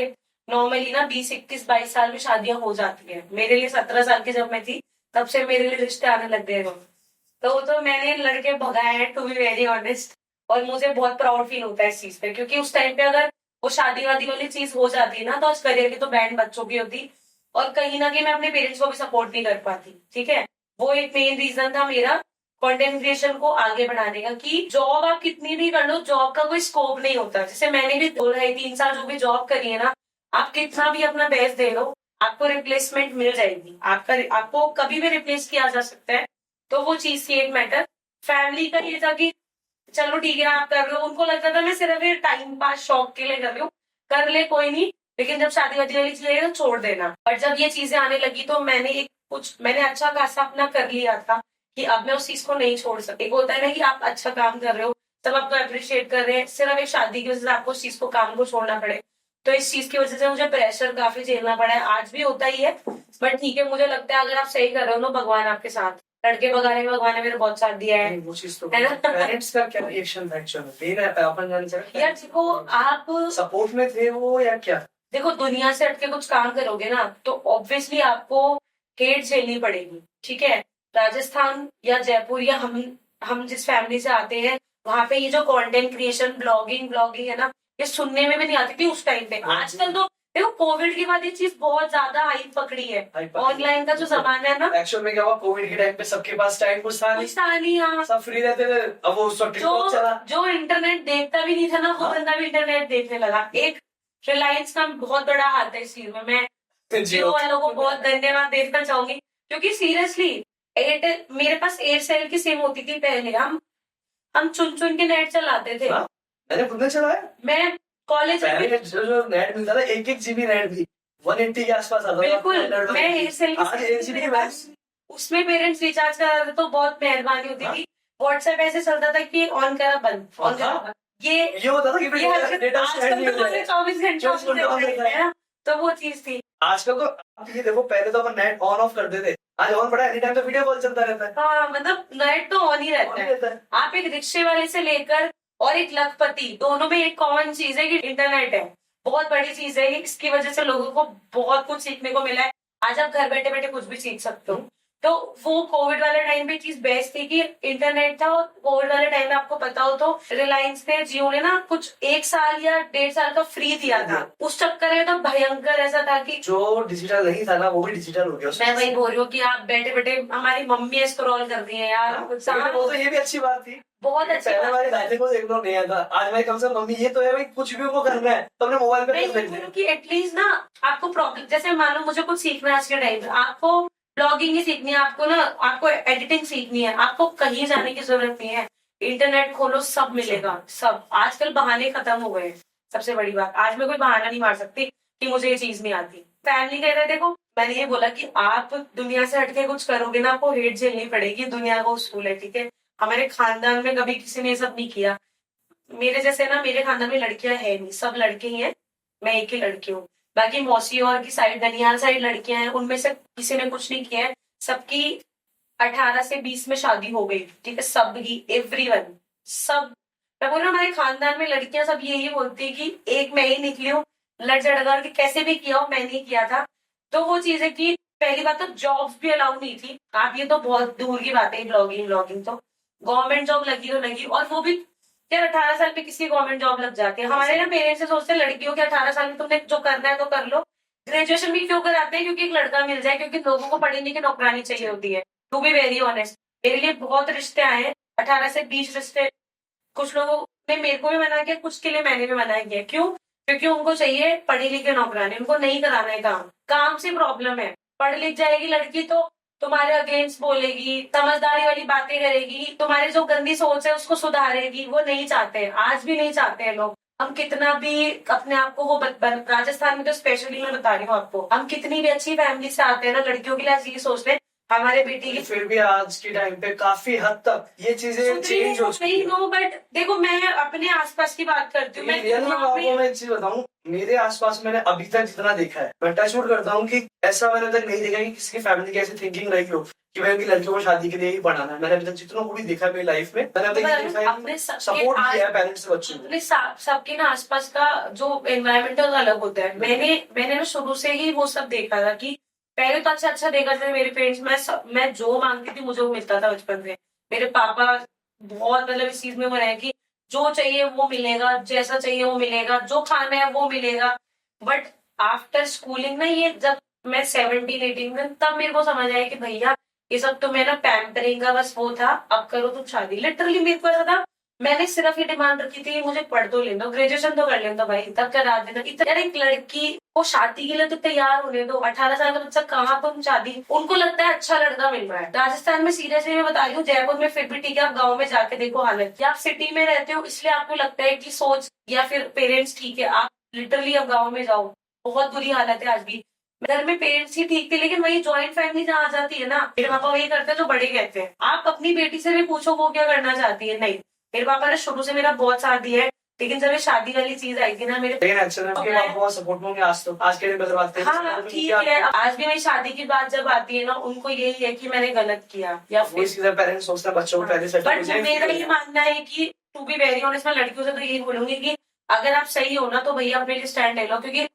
नॉर्मली ना 20-21-22 साल में शादियां हो जाती है। मेरे लिए 17 साल की जब मैं थी तब से मेरे लिए रिश्ते आने लग गए। तो मैंने लड़के भगाए हैं, टू बी वेरी ऑनेस्ट, और मुझे बहुत प्राउड फील होता है इस चीज पे, क्योंकि उस टाइम पे अगर वो शादी वादी वाली चीज हो जाती है ना तो आज करियर की तो बैंड बच्चों की होती, और कहीं ना कहीं मैं अपने पेरेंट्स को भी सपोर्ट नहीं कर पाती, ठीक है। वो एक मेन रीजन था मेरा कंटेंट क्रिएशन को आगे बढ़ाने का, कि जॉब आप कितनी भी कर लो, जॉब का कोई स्कोप नहीं होता। जैसे मैंने भी 2-3 साल जो भी जॉब करी है ना, आप कितना भी अपना बेस्ट दे लो, आपको रिप्लेसमेंट मिल जाएगी, आपको कभी भी रिप्लेस किया जा सकता है। तो वो चीज थी एक मैटर। फैमिली का ये था कि चलो ठीक है आप कर रहे हो, उनको लगता था मैं सिर्फ ये टाइम पास शौक के लिए कर रही हूँ, कर ले कोई नहीं, लेकिन जब शादी वादी वाली चीजें तो छोड़ देना। और जब ये चीजें आने लगी तो मैंने अच्छा खासा अपना कर लिया था कि अब मैं उस चीज को नहीं छोड़ सकती। होता है ना कि आप अच्छा काम कर रहे हो, सब आपको अप्रिशिएट कर रहे हैं, सिर्फ एक शादी की वजह से आपको उस चीज को, काम को छोड़ना पड़े। तो इस चीज की वजह से मुझे प्रेशर काफी झेलना पड़ा है, आज भी होता ही है। बट ठीक है, मुझे लगता है अगर आप सही कर रहे हो ना, भगवान आपके साथ, लड़के भगाने में भगवान ने मेरे बहुत साथ दिया है। वो चीज तो है ना? पेरेंट्स का क्या रिएक्शन था एक्चुअली में, अपन जान सकते यार देखो, आप सपोर्ट में थे वो या क्या? देखो, दुनिया से हटके कुछ काम करोगे ना तो ऑब्वियसली आपको हेट झेलनी पड़ेगी, ठीक है। राजस्थान या जयपुर या हम जिस फैमिली से आते हैं, वहां पे ये जो कंटेंट क्रिएशन, ब्लॉगिंग है ना, ये सुनने में भी नहीं आती थी उस टाइम पे। आजकल तो देखो कोविड के बाद ये चीज बहुत ज्यादा हाइप पकड़ी है, ऑनलाइन का जो जमाना है ना। एक्चुअल में क्या हुआ, कोविड के टाइम पे सबके पास टाइम कुछ था नहीं, हाँ, सब फ्री रहते थे। अब वो टिकटॉक चला, जो इंटरनेट देखता भी नहीं था ना, वो बंदा भी इंटरनेट देखने लगा। एक रिलायंस का बहुत बड़ा हाथ है इस चीज में। मैं जियो वालों को बहुत धन्यवाद देना चाहूंगी, क्योंकि सीरियसली एयरटेल, मेरे पास एयरसेल की सिम होती थी पहले, हम चुन के नेट चलाते थे। मैंने खुद ने चलाया। मैं कॉलेज में जो नेट मिलता था 1 GB नेट भी 180 के आसपास आता था। बिल्कुल, मैं एयरसेल की उसमें पेरेंट्स रिचार्ज करा तो बहुत मेहरबानी होती थी। व्हाट्सएप ऐसे चलता था कि ऑन करा बंद, ऑन करा बंद, ये होता था कि डेटा 24 घंटे, तो वो चीज थी। आजकल तो आप ये देखो, पहले तो अपन नेट ऑन ऑफ करते थे, आज ऑन पड़ा एनी टाइम तो वीडियो कॉल चलता रहता है। हाँ, मतलब नेट तो ऑन ही रहता है। आप एक रिक्शे वाले से लेकर और एक लखपति, दोनों में एक कॉमन चीज है कि इंटरनेट है। बहुत बड़ी चीज है, इसकी वजह से लोगों को बहुत कुछ सीखने को मिला है। आज आप घर बैठे बैठे कुछ भी सीख सकते हो। तो वो कोविड वाले टाइम पे चीज बेस्ट थी कि इंटरनेट था। और कोविड वाले टाइम में आपको पता हो तो रिलायंस ने, जियो ने ना कुछ 1 साल या 1.5 साल का फ्री दिया था। उस चक्कर में तो भयंकर ऐसा था कि जो डिजिटल नहीं था ना वो भी डिजिटल हो गया। मैं वही बोल रही हूँ कि आप बैठे बैठे, हमारी मम्मी स्क्रॉल कर दी है यार। वो तो ये भी अच्छी बात थी, बहुत अच्छी बात। हमारे दादी को देखना नहीं आता, आज भाई कम से कम मम्मी ये तो है भाई, कुछ भी उनको करना है तो अपने मोबाइल पे कि एटलीस्ट ना आपको प्रॉब्लम, जैसे मान लो मुझे कुछ सीखना है आज के टाइम में, आपको ब्लॉगिंग ही सीखनी है, आपको एडिटिंग सीखनी है, आपको कहीं जाने की जरूरत नहीं है। इंटरनेट खोलो सब मिलेगा, सब। आजकल बहाने खत्म हो गए। सबसे बड़ी बात, आज मैं कोई बहाना नहीं मार सकती कि मुझे ये चीज नहीं आती। फैमिली कह रहे देखो, मैंने ये बोला कि आप दुनिया से हटके कुछ करोगे ना, आपको हेट झेलनी पड़ेगी, दुनिया का उसूल है, ठीक है। हमारे खानदान में कभी किसी ने ये सब नहीं किया। मेरे जैसे ना, मेरे खानदान में लड़कियां है नहीं, सब लड़के ही हैं, मैं एक ही लड़की हूँ। बाकी मौसी और की साइड, ननिहाल साइड लड़कियां हैं, उनमें से किसी ने कुछ नहीं किया है। सबकी 18 से 20 में शादी हो गई, ठीक है, सब ही, एवरीवन, सब। मैं बोल रहा हूँ, हमारे खानदान में लड़कियां सब यही बोलती है कि एक मैं ही निकली हूँ, लड़ झगड़ करके कैसे भी किया हो, मैंने किया था। तो वो चीज है कि पहली बात तो जॉब्स भी अलाउ नहीं थी। आप ये तो बहुत दूर की बात है, ब्लॉगिंग ब्लॉगिंग तो गवर्नमेंट जॉब लगी तो लगी, और वो भी यार 18 साल में किसी गवर्नमेंट जॉब लग जाती है। हमारे ना पेरेंट्स से सोचते हैं लड़कियों के 18 साल में तुमने जो करना है तो कर लो। ग्रेजुएशन भी क्यों कराते हैं? क्योंकि एक लड़का मिल जाए, क्योंकि लोगों को पढ़ी लिखी नौकरानी चाहिए होती है। टू बी वेरी ऑनेस्ट, मेरे लिए बहुत रिश्ते आए हैं, 18 से 20 रिश्ते। कुछ लोगों ने मेरे को भी मना किया, कुछ के लिए मैंने भी मना किया। क्यों? क्योंकि उनको चाहिए पढ़ी लिखी नौकरानी, उनको नहीं कराना है काम। काम से प्रॉब्लम है। पढ़ लिख जाएगी लड़की तो तुम्हारे अगेंस्ट बोलेगी, समझदारी वाली बातें करेगी, तुम्हारी जो गंदी सोच है उसको सुधारेगी। वो नहीं चाहते, आज भी नहीं चाहते हैं लोग। हम कितना भी अपने आप को वो राजस्थान में तो स्पेशली मैं बता रही हूँ आपको, हम कितनी भी अच्छी फैमिली से आते हैं ना, लड़कियों के लिए आज ये सोचते हैं हमारे बेटी की। फिर भी आज के टाइम पे काफी हद तक ये चीजें चेंज हो चुकी है। नो, बट देखो, मैं अपने आसपास की बात करती हूँ। रियल में आपको मैं एक चीज बताऊं, मेरे आसपास मैंने अभी तक जितना देखा है, मैं टचवुड करता हूँ कि ऐसा मैंने तक नहीं देखा कि किसी की फैमिली की ऐसी थिंकिंग रही हो कि भाई उनकी लड़कियों को शादी के लिए ही पढ़ाना है। मैंने अभी तक जितना को भी देखा मेरी लाइफ में, मैंने अभी तक देखा है सपोर्ट किया है पेरेंट्स से बच्चों को। सबके ना आसपास का जो एनवायरमेंट है वो अलग होता है। मैंने ना शुरू से ही वो सब देखा था कि पहले तो अच्छा देखा था मेरे पेरेंट्स। मैं जो मांगती थी मुझे वो मिलता था बचपन में। मेरे पापा बहुत मतलब इस चीज में वो रहे कि जो चाहिए वो मिलेगा, जैसा चाहिए वो मिलेगा, जो खाना है वो मिलेगा। बट आफ्टर स्कूलिंग ना, ये जब मैं 17-18 में, तब मेरे को समझ आया कि भैया ये सब तो मेरा पैम्परिंग का बस वो था, अब करो तुम शादी। लिटरली मेरे को ऐसा था, मैंने सिर्फ ये डिमांड रखी थी मुझे पढ़ तो लेना, ग्रेजुएशन तो कर लेना भाई, तब करा देना। इतना यार, एक लड़की को शादी के लिए तो तैयार होने दो। 18 साल का बच्चा कहाँ तुम शादी, उनको लगता है अच्छा लड़का मिल रहा है। राजस्थान में सीरियसली मैं बता रही हूँ, जयपुर में फिर भी ठीक है, आप गाँव में जाके देखो हालत। या आप सिटी में रहते हो इसलिए आपको लगता है कि सोच या फिर पेरेंट्स ठीक है, आप लिटरली अब गाँव में जाओ, बहुत बुरी हालत है आज भी। घर में पेरेंट्स ही ठीक थे, लेकिन वही ज्वाइंट फैमिली जहाँ आ जाती है ना, मेरे पापा वही करते हैं जो बड़े कहते हैं। आप अपनी बेटी से भी पूछो वो क्या करना चाहती है, नहीं। मेरे पापा ने शुरू से मेरा बहुत साथ दिया है, लेकिन जब ये शादी वाली चीज आई थी ना मेरे, लेकिन अच्छा बहुत सपोर्ट होंगे आज तो, आज के दिन में बात हाँ ठीक है, आज भी मेरी शादी की बात जब आती है ना, उनको यही है कि मैंने गलत किया या फिर पेरेंट्स सोचते हैं बच्चों को पहले से। बट मेरा ये मानना है कि टू बी वेरी ऑनेस्ट, मैं लड़कियों से तो यही बोलूंगी कि अगर आप सही हो ना तो भैया अपने लिए स्टैंड ले लो, क्योंकि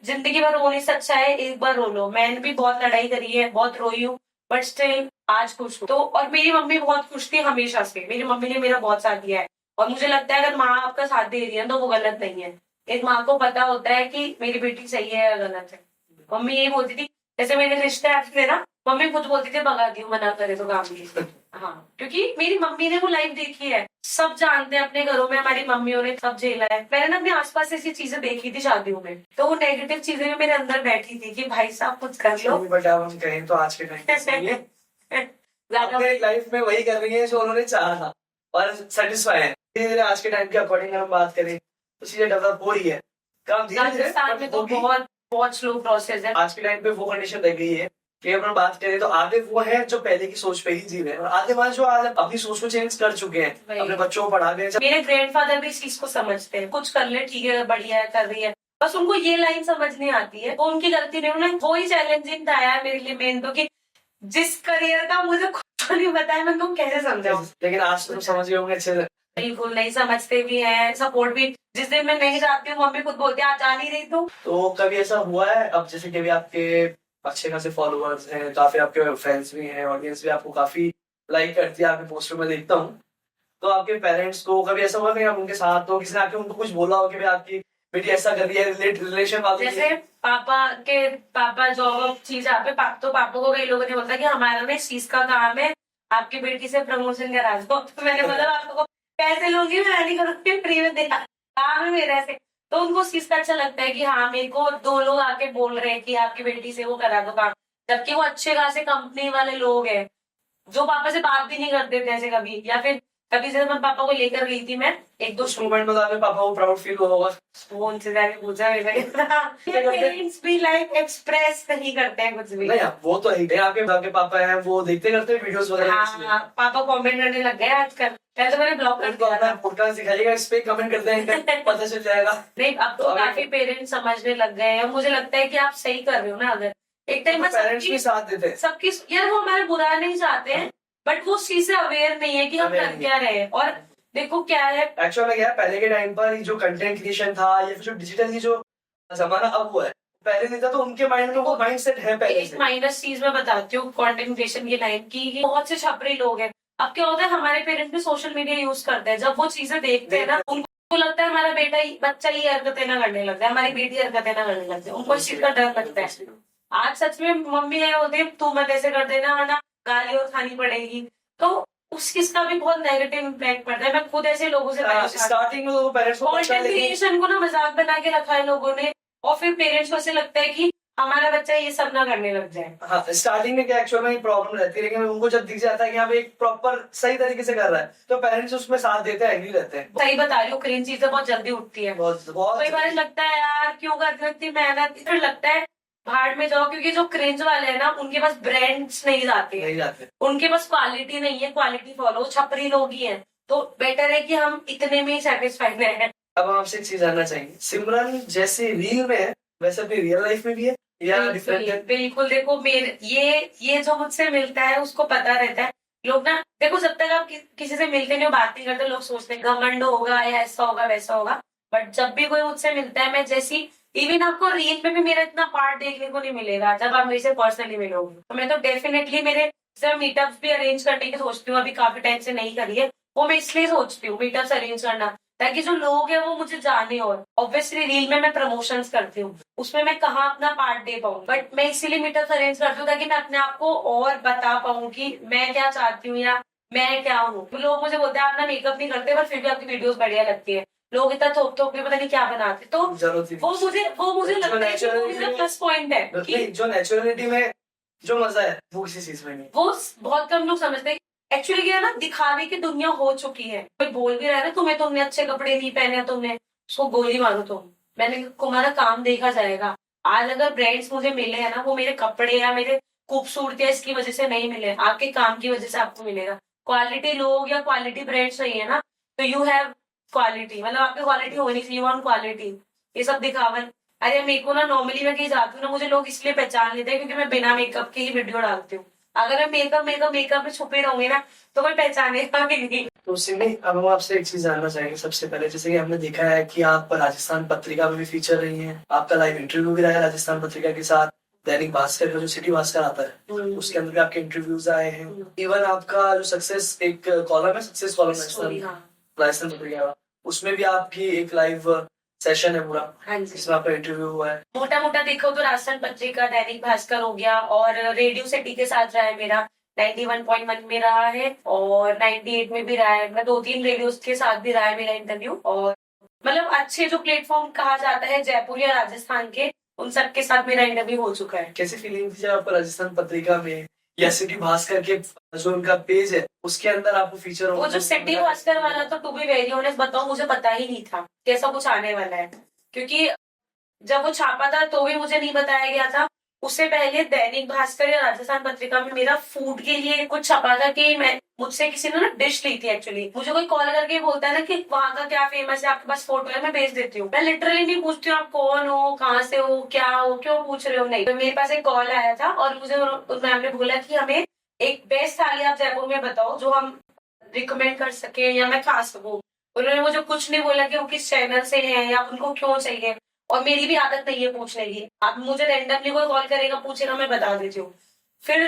जिंदगी भर रोने से अच्छा है एक बार रो लो। मैंने भी बहुत लड़ाई करी है, बहुत रोई हूँ, बट स्टिल आज खुश हूँ। तो और मेरी मम्मी बहुत खुश थी हमेशा से, मेरी मम्मी ने मेरा बहुत साथ दिया है। और मुझे लगता है अगर माँ आपका साथ दे रही है तो वो गलत नहीं है। एक माँ को पता होता है कि मेरी बेटी सही है या गलत है। मम्मी यही बोलती थी, जैसे मेरे रिश्ते आते थे ना, मम्मी खुद बोलती थी भगा दी, मना करे तो काम की। हाँ, क्योंकि मेरी मम्मी ने वो लाइफ देखी है, सब जानते हैं अपने घरों में हमारी मम्मियों ने सब झेला है। मैंने ना अपने आसपास ऐसी चीजें देखी थी शादियों में, तो वो नेगेटिव चीजें भी मेरे अंदर बैठी थी कि भाई साहब कुछ कर लो। बट अब हम कहें तो आज के टाइम अपने लाइफ में वही कर रही है जो उन्होंने चाहा था और सेटिस्फाई है। धीरे धीरे आज के टाइम के अकॉर्डिंग हम बात करें तो चीजें डेवलप हो रही है, काम धीरे धीरे। राजस्थान में तो बहुत स्लो प्रोसेस है। आज के टाइम पे वो कंडीशन रह गई है कि अगर बात करें तो आधे वो है जो पहले की सोच पे ही जी रहे हैं, और आधे मान जो आज अपनी सोच को चेंज कर चुके हैं, अपने बच्चों को पढ़ा गए। मेरे ग्रैंडफादर भी इस चीज को समझते हैं, कुछ कर ले ठीक है, बढ़िया है, कर रही है, बस उनको ये लाइन समझ नहीं आती है। वो उनकी गलती नहीं, उन्होंने वो ही चैलेंजिंग था यार मेरे लिए मेन तो, कि जिस करियर का मुझे खुद नहीं बताया मैं तुम कैसे समझाऊं। लेकिन आज तो समझ गए होंगे अच्छे से। बिल्कुल नहीं समझते भी हैं, सपोर्ट भी। जिस दिन मैं नहीं जाती हूँ मम्मी खुद बोलती है आज जा नहीं रही तो कभी ऐसा हुआ है अब जैसे कि आपके अच्छे खासे फॉलोअर्स हैं, काफी आपके फ्रेंड्स भी हैं, ऑडियंस भी आपको काफी लाइक करती है, आपके पोस्टर में देखता हूँ, तो आपके पेरेंट्स को कभी ऐसा हुआ कि आप उनके साथ तो किसी ने आके उनको कुछ बोला हो कि भाई आपकी बेटी ऐसा कर रही है, रिलेशन वाली जैसे पापा जॉब चीज आप तो पापा को कई लोगों ने बोला कि हमारा ना इस चीज का काम है आपकी बेटी से प्रमोशन करा दो। तो मैंने बोला आपको पैसे लूंगी मैं नहीं करूंगी, फ्री में देना काम है मेरे से। तो उनको उस चीज का अच्छा लगता है कि हाँ मेरे को 2 लोग आके बोल रहे हैं कि आपकी बेटी से वो करा दो काम, जबकि वो अच्छे खासे कंपनी वाले लोग हैं जो पापा से बात भी नहीं करते थे ऐसे कभी, या फिर कभी जैसे मैं पापा को लेकर गई थी, मैं एक दो उस मोमेंट में तो आपके पापा को प्राउड फील हुआ होगा। वो उनसे जाके पूछा पेरेंट्स भी लाइक एक्सप्रेस नहीं करते हैं कुछ भी। नहीं वो तो है, आपके पापा हैं वो देखते करते हैं वीडियोस वगैरह, इसलिए। हाँ, पापा कमेंट करने लग गए आजकल, पहले तो मैंने ब्लॉक कर उनको दिया अपना था। पॉडकास्ट दिखाइएगा, इस पे कमेंट करते हैं पता चल जाएगा। नहीं, अब तो काफी पेरेंट्स समझने लग गए हैं। मुझे लगता है कि आप सही कर रहे हो ना, अगर एक टाइम में पेरेंट्स भी साथ देते हैं। सबकी यार, वो हमारे बुरा नहीं चाहते हैं, बट वो उस चीज से अवेयर नहीं है कि हम Aware कर नहीं। क्या रहे हैं। और देखो क्या है, एक्चुअल में क्या है, पहले के टाइम पर जो कंटेंट क्रिएशन था या फिर जो डिजिटल जो जमाना अब हुआ है, पहले नहीं था, तो उनके माइंड में वो माइंडसेट है पहले एक से। माइनस चीज मैं बताती हूँ कंटेंट क्रिएशन की लाइन की, ये बहुत से छपरी लोग हैं। अब क्या होता है, हमारे पेरेंट्स भी सोशल मीडिया यूज करते हैं, जब वो चीजें देखते हैं ना, उनको लगता है हमारा बच्चा ये हरकतें ना करने लगता है, हमारी बेटी हरकतें ना करने लगती है, उनको इस चीज का डर लगता है। आज सच में मम्मी है होती, तू मत ऐसे कर देना वरना गाली और खानी पड़ेगी, तो उस चीज का भी बहुत नेगेटिव इम्पैक्ट पड़ता है। मैं खुद ऐसे लोगों से स्टार्टिंग में तो पेरेंट्स को पता कंटेंट है, क्रिएशन को ना मजाक बना के रखा है लोगों ने, और फिर पेरेंट्स को ऐसे लगता है कि हमारा बच्चा ये सब ना करने लग जाए। हाँ, स्टार्टिंग में क्या एक्चुअल में प्रॉब्लम रहती है, लेकिन उनको जब दिख जाता है कि यहाँ एक प्रॉपर सही तरीके से कर रहा है, तो पेरेंट्स उसमें साथ देते हैं, एग्री रहते हैं। सही बता रही हूँ, क्रीन चीजें बहुत जल्दी उठती है। बहुत बहुत कई बार लगता है यार क्यों करते हो इतनी मेहनत, फिर लगता है भाड़ में जाओ, क्योंकि जो क्रिंज वाले हैं ना, उनके पास ब्रांड्स नहीं जाते हैं, नहीं जाते। उनके पास क्वालिटी नहीं है, क्वालिटी फॉलो छपरी लोग ही हैं, तो बेटर है कि हम इतने में ही सेटिस्फाइड रहें। अब हम आपसे एक चीज जानना चाहेंगे, सिमरन जैसे रील में है वैसे अपनी रियल लाइफ में भी है या डिफरेंट है? बिल्कुल, देखो मेरे ये जो मुझसे मिलता है उसको पता रहता है। लोग ना देखो, जब तक आप किसी से मिलते नहीं हो, बात नहीं करते, लोग सोचते हैं घमंड होगा या ऐसा होगा वैसा होगा, बट जब भी कोई मुझसे मिलता है, मैं जैसी, इवन आपको रील में भी मेरा इतना पार्ट देखने को नहीं मिलेगा जब आप मेरे से पर्सनली मिलोगे, तो मैं तो डेफिनेटली मेरे मीटअप्स भी अरेंज करने की सोचती हूँ, अभी काफी टाइम से नहीं करी है, वो मैं इसलिए सोचती हूँ मीटअप्स अरेंज करना, ताकि जो लोग हैं वो मुझे जाने। और ऑब्वियसली रील में मैं प्रमोशंस करती हूँ, उसमें मैं कहाँ अपना पार्ट दे पाऊँ, बट मैं इसीलिए मीटअप्स अरेंज करती हूँ ताकि मैं अपने आप को और बता पाऊँ कि मैं क्या चाहती हूँ या मैं क्या हूँ। तो लोग मुझे बोलते हैं आप ना मेकअप नहीं करते, पर फिर भी आपकी वीडियोस बढ़िया लगती है, लोग इतना थोप थोप के पता नहीं क्या बनाते, तो वो मुझे लगता है कि वो मेरा प्लस पॉइंट है कि जो नेचुरलिटी में जो मजा है वो किसी चीज में नहीं। वो बहुत कम लोग समझते हैं। एक्चुअली क्या है ना, दिखावे की दुनिया हो चुकी है, कोई बोल भी रहा है ना तुम्हें, तुमने अच्छे कपड़े नहीं पहने, तुमने उसको गोली मारो, मैंने तुम्हारा काम देखा जाएगा। आज अगर ब्रांड्स मुझे मिले हैं ना, वो मेरे कपड़े या मेरे खूबसूरती इसकी वजह से नहीं मिले, आपके काम की वजह से आपको मिलेगा। क्वालिटी लोग या क्वालिटी ब्रांड्स नहीं है ना, तो यू हैव क्वालिटी, मतलब आपकी क्वालिटी होनी चाहिए, यू वांट क्वालिटी। ये सब दिखावन, अरे मेरे को ना नॉर्मली मैं कहीं जाती हूँ ना, मुझे लोग इसलिए पहचान लेते हैं क्योंकि मैं बिना मेकअप के ही वीडियो डालती हूँ। अगर मैं मेकअप में छुपे रहूंगी ना, तो कोई पहचानेगा भी नहीं। तो सिमी, अब हम आपसे एक चीज जानना चाहेंगे सबसे पहले, जैसे कि हमने देखा है कि आप राजस्थान पत्रिका में भी फीचर रही हैं, आपका लाइव इंटरव्यू भी रहा है राजस्थान पत्रिका के साथ, दैनिक भास्कर का जो सिटी भास्कर आता है उसके अंदर भी आपके इंटरव्यूज आए हैं, इवन आपका जो सक्सेस एक कॉलम है, सक्सेस कॉलम राजस्थान पत्रिका का, उसमें भी आपकी एक लाइव सेशन है पूरा, हाँ जी, जिसमें आपका इंटरव्यू हुआ है। मोटा मोटा देखो तो राजस्थान पत्रिका, दैनिक भास्कर हो गया, और रेडियो सिटी के साथ रहा है मेरा, 91.1 में रहा है और 98 में भी रहा है, मैं 2-3 रेडियो के साथ भी रहा है मेरा इंटरव्यू। और मतलब अच्छे जो प्लेटफॉर्म कहा जाता है जयपुर या राजस्थान के, उन सब के साथ मेरा इंटरव्यू हो चुका है। कैसी फीलिंग थी जब आपको राजस्थान पत्रिका में या सिटी भास्कर के जो उनका पेज है उसके अंदर आपको फीचर? वो जो सिटी भास्कर वाला, तो टू बी वेरी ऑनेस्ट बताऊं, मुझे पता ही नहीं था कैसा कुछ आने वाला है, क्योंकि जब वो छापा था तो भी मुझे नहीं बताया गया था। उससे पहले दैनिक भास्कर या राजस्थान पत्रिका में मेरा फूड के लिए कुछ छपा था कि मैं मुझसे किसी ने ना डिश ली थी, एक्चुअली मुझे कोई कॉल करके बोलता है ना कि वहाँ का क्या फेमस है, आपके पास फोटो है, मैं भेज देती हूँ। मैं लिटरली नहीं पूछती हूँ आप कौन हो, कहाँ से हो, क्या हो, क्यों पूछ रहे हो, नहीं। तो मेरे पास एक कॉल आया था और मुझे उस मैम ने बोला कि हमें एक बेस्ट थाली आप जयपुर में बताओ जो हम रिकमेंड कर सके या मैं खा सकूँ। उन्होंने मुझे कुछ नहीं बोला कि वो किस चैनल से है या उनको क्यों चाहिए, और मेरी भी आदत नहीं है पूछने की। आप मुझे रैंडमली कोई कॉल करेगा, पूछेगा, मैं बता देती हूँ। फिर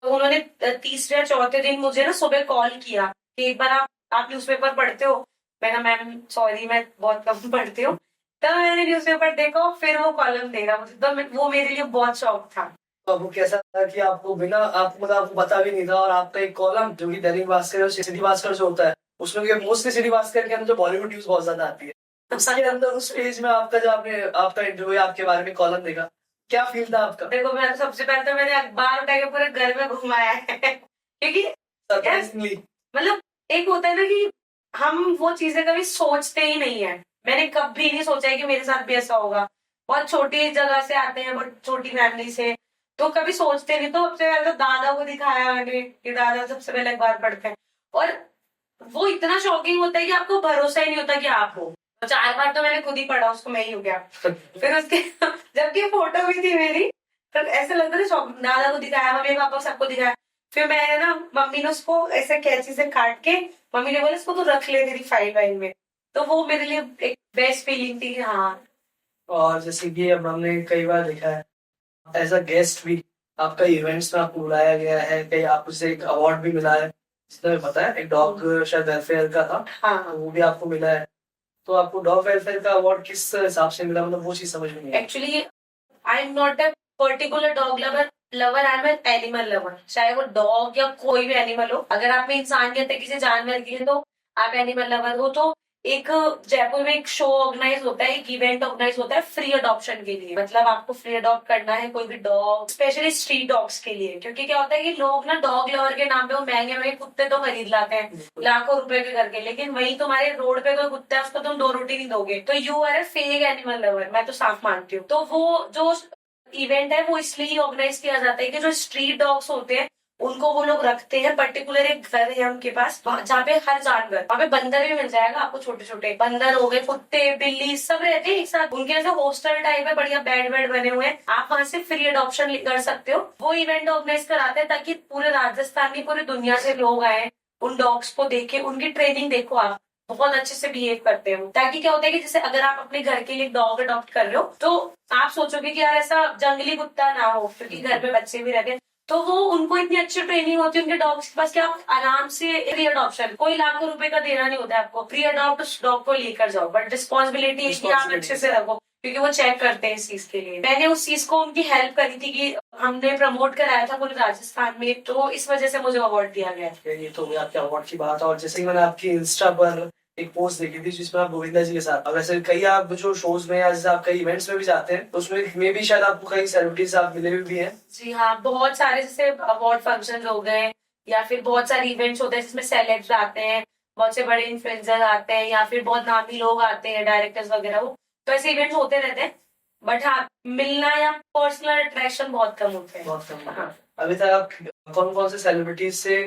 उन्होंने तीसरे या चौथे दिन मुझे ना सुबह कॉल किया कि एक बार आप न्यूज़पेपर पढ़ते हो। मैंने मैम सॉरी मैं बहुत कम पढ़ती हूँ। तब मैंने न्यूज़पेपर देखा, फिर वो कॉलम देखा मुझे, तो वो मेरे लिए बहुत शौक था। तो आपको कैसा था कि आपको बिना आपको पता भी नहीं था, और आपका एक कॉलम जो कि दैनिक भास्कर और सिटी भास्कर जो होता है उसमें मोस्टली सिटी भास्कर के अंदर जो बॉलीवुड न्यूज बहुत ज्यादा आती है, उसके अंदर उस पेज में आपका जो आपका इंटरव्यू आपके बारे में कॉलम देखा, क्या फील था आपका? देखो मैं तो सबसे पहले तो मैंने अखबार उठा के पूरे घर में घुमाया है क्योंकि सरप्राइजिंगली मतलब एक होता है ना कि हम वो चीजें कभी सोचते ही नहीं है। मैंने कभी नहीं सोचा है कि मेरे साथ भी ऐसा होगा। बहुत छोटी जगह से आते हैं, बहुत छोटी फैमिली से, तो कभी सोचते नहीं। तो सबसे पहले तो दादा को दिखाया मैंने कि दादा सबसे पहले अखबार पढ़ते हैं, और वो इतना शॉकिंग होता है कि आपको भरोसा ही नहीं होता कि आप हो। 4 बार तो मैंने खुद ही पढ़ा, उसको मैं ही हो गया। फिर उसके जबकि फोटो भी थी मेरी, तो ऐसा लगता था शॉक। दादा को दिखाया, मम्मी पापा को सबको दिखाया। फिर मैंने ना, मम्मी ने उसको ऐसे कैंची से काट के, मम्मी ने बोला इसको तो रख ले तेरी फाइल वाइल में। तो वो मेरे लिए एक बेस्ट फीलिंग थी कि हाँ। और जैसे कि अब हमने कई बार देखा है एज अ गेस्ट भी आपका इवेंट्स में आपको बुलाया गया है, कहीं आपको से एक अवार्ड भी मिला है, जितना मैं पता है एक डॉग शायद वेलफेयर का था, हाँ तो वो भी आपको मिला है। तो आपको डॉग वेलफेयर का अवार्ड किस हिसाब से मिला, मतलब वो चीज समझ में नहीं आई। Actually I am not a particular dog lover I am an animal lover. चाहे वो डॉग या कोई भी एनिमल हो, अगर आप में इंसानियत है किसी जानवर की है तो आप एनिमल लवर हो। तो एक जयपुर में एक शो ऑर्गेनाइज होता है, एक इवेंट ऑर्गेनाइज होता है फ्री अडॉप्शन के लिए। मतलब आपको फ्री अडॉप्ट करना है कोई भी डॉग, स्पेशली स्ट्रीट डॉग्स के लिए। क्योंकि क्या होता है कि लोग ना डॉग लवर के नाम पे वो महंगे महंगे कुत्ते तो खरीद लाते हैं लाखों रुपए के करके, लेकिन वही तुम्हारे रोड पे कोई कुत्ता है उसको तुम 2 रोटी नहीं दोगे, तो you are a fake animal lover. मैं तो साफ मानती हूँ। तो वो जो इवेंट है वो इसलिए ऑर्गेनाइज किया जाता है कि जो स्ट्रीट डॉग्स होते हैं उनको वो लोग रखते हैं। पर्टिकुलर एक घर है उनके पास जहाँ पे हर जानवर, वहाँ पे बंदर भी मिल जाएगा आपको, छोटे छोटे बंदर हो गए, कुत्ते बिल्ली सब रहते हैं एक साथ। उनके ऐसे हॉस्टल टाइप है, बढ़िया बेड वेड बने हुए हैं, आप वहाँ से फ्री अडॉप्शन कर सकते हो। वो इवेंट ऑर्गेनाइज कराते हैं ताकि पूरे राजस्थान की, पूरी दुनिया से लोग आए, उन डॉग्स को देखे, उनकी ट्रेनिंग देखो। आप बहुत अच्छे से बिहेव करते हो, ताकि क्या होता है कि जैसे अगर आप अपने घर के लिए डॉग अडॉप्ट कर रहे हो तो आप सोचोगे कि यार ऐसा जंगली कुत्ता ना हो, क्योंकि घर पे बच्चे भी रहते हैं। तो वो उनको इतनी अच्छी ट्रेनिंग होती है उनके डॉग्स के पास कि आप आराम से फ्री अडॉप्शन, कोई लाखों रुपए का देना नहीं होता है आपको, फ्री अडॉप्ट उस डॉग को लेकर जाओ। बट रिस्पॉन्सिबिलिटी है कि आप अच्छे से रखो, क्योंकि वो चेक करते हैं इस चीज के लिए। मैंने उस चीज को उनकी हेल्प करी थी कि हमने प्रमोट कराया था पूरे राजस्थान में, तो इस वजह से मुझे अवार्ड दिया गया। ये तो हुई आपके अवार्ड की बात। और जैसे कि मैंने आपकी इंस्टा पर एक पोस्ट देखी थी जिसमें आप गोविंदा जी के साथ, अब वैसे कई आप जो शोज में या जैसे आप कई इवेंट्स में भी जाते हैं तो उसमें में भी शायद आपको कई सेलिब्रिटीज आप मिले भी हैं। जी हाँ, बहुत सारे जैसे अवार्ड फंक्शन हो गए, या फिर बहुत सारे इवेंट्स होते हैं जिसमें सेलेब्स आते हैं, बहुत से बड़े इन्फ्लुएंसर आते हैं, या फिर बहुत नामी लोग आते हैं, डायरेक्टर्स वगैरह। वो तो ऐसे इवेंट्स होते रहते हैं। बट हाँ, मिलना या पर्सनल अट्रैक्शन बहुत कम होते हैं। बहुत कम। हाँ। अभी तक आप कौन कौन से सेलिब्रिटीज से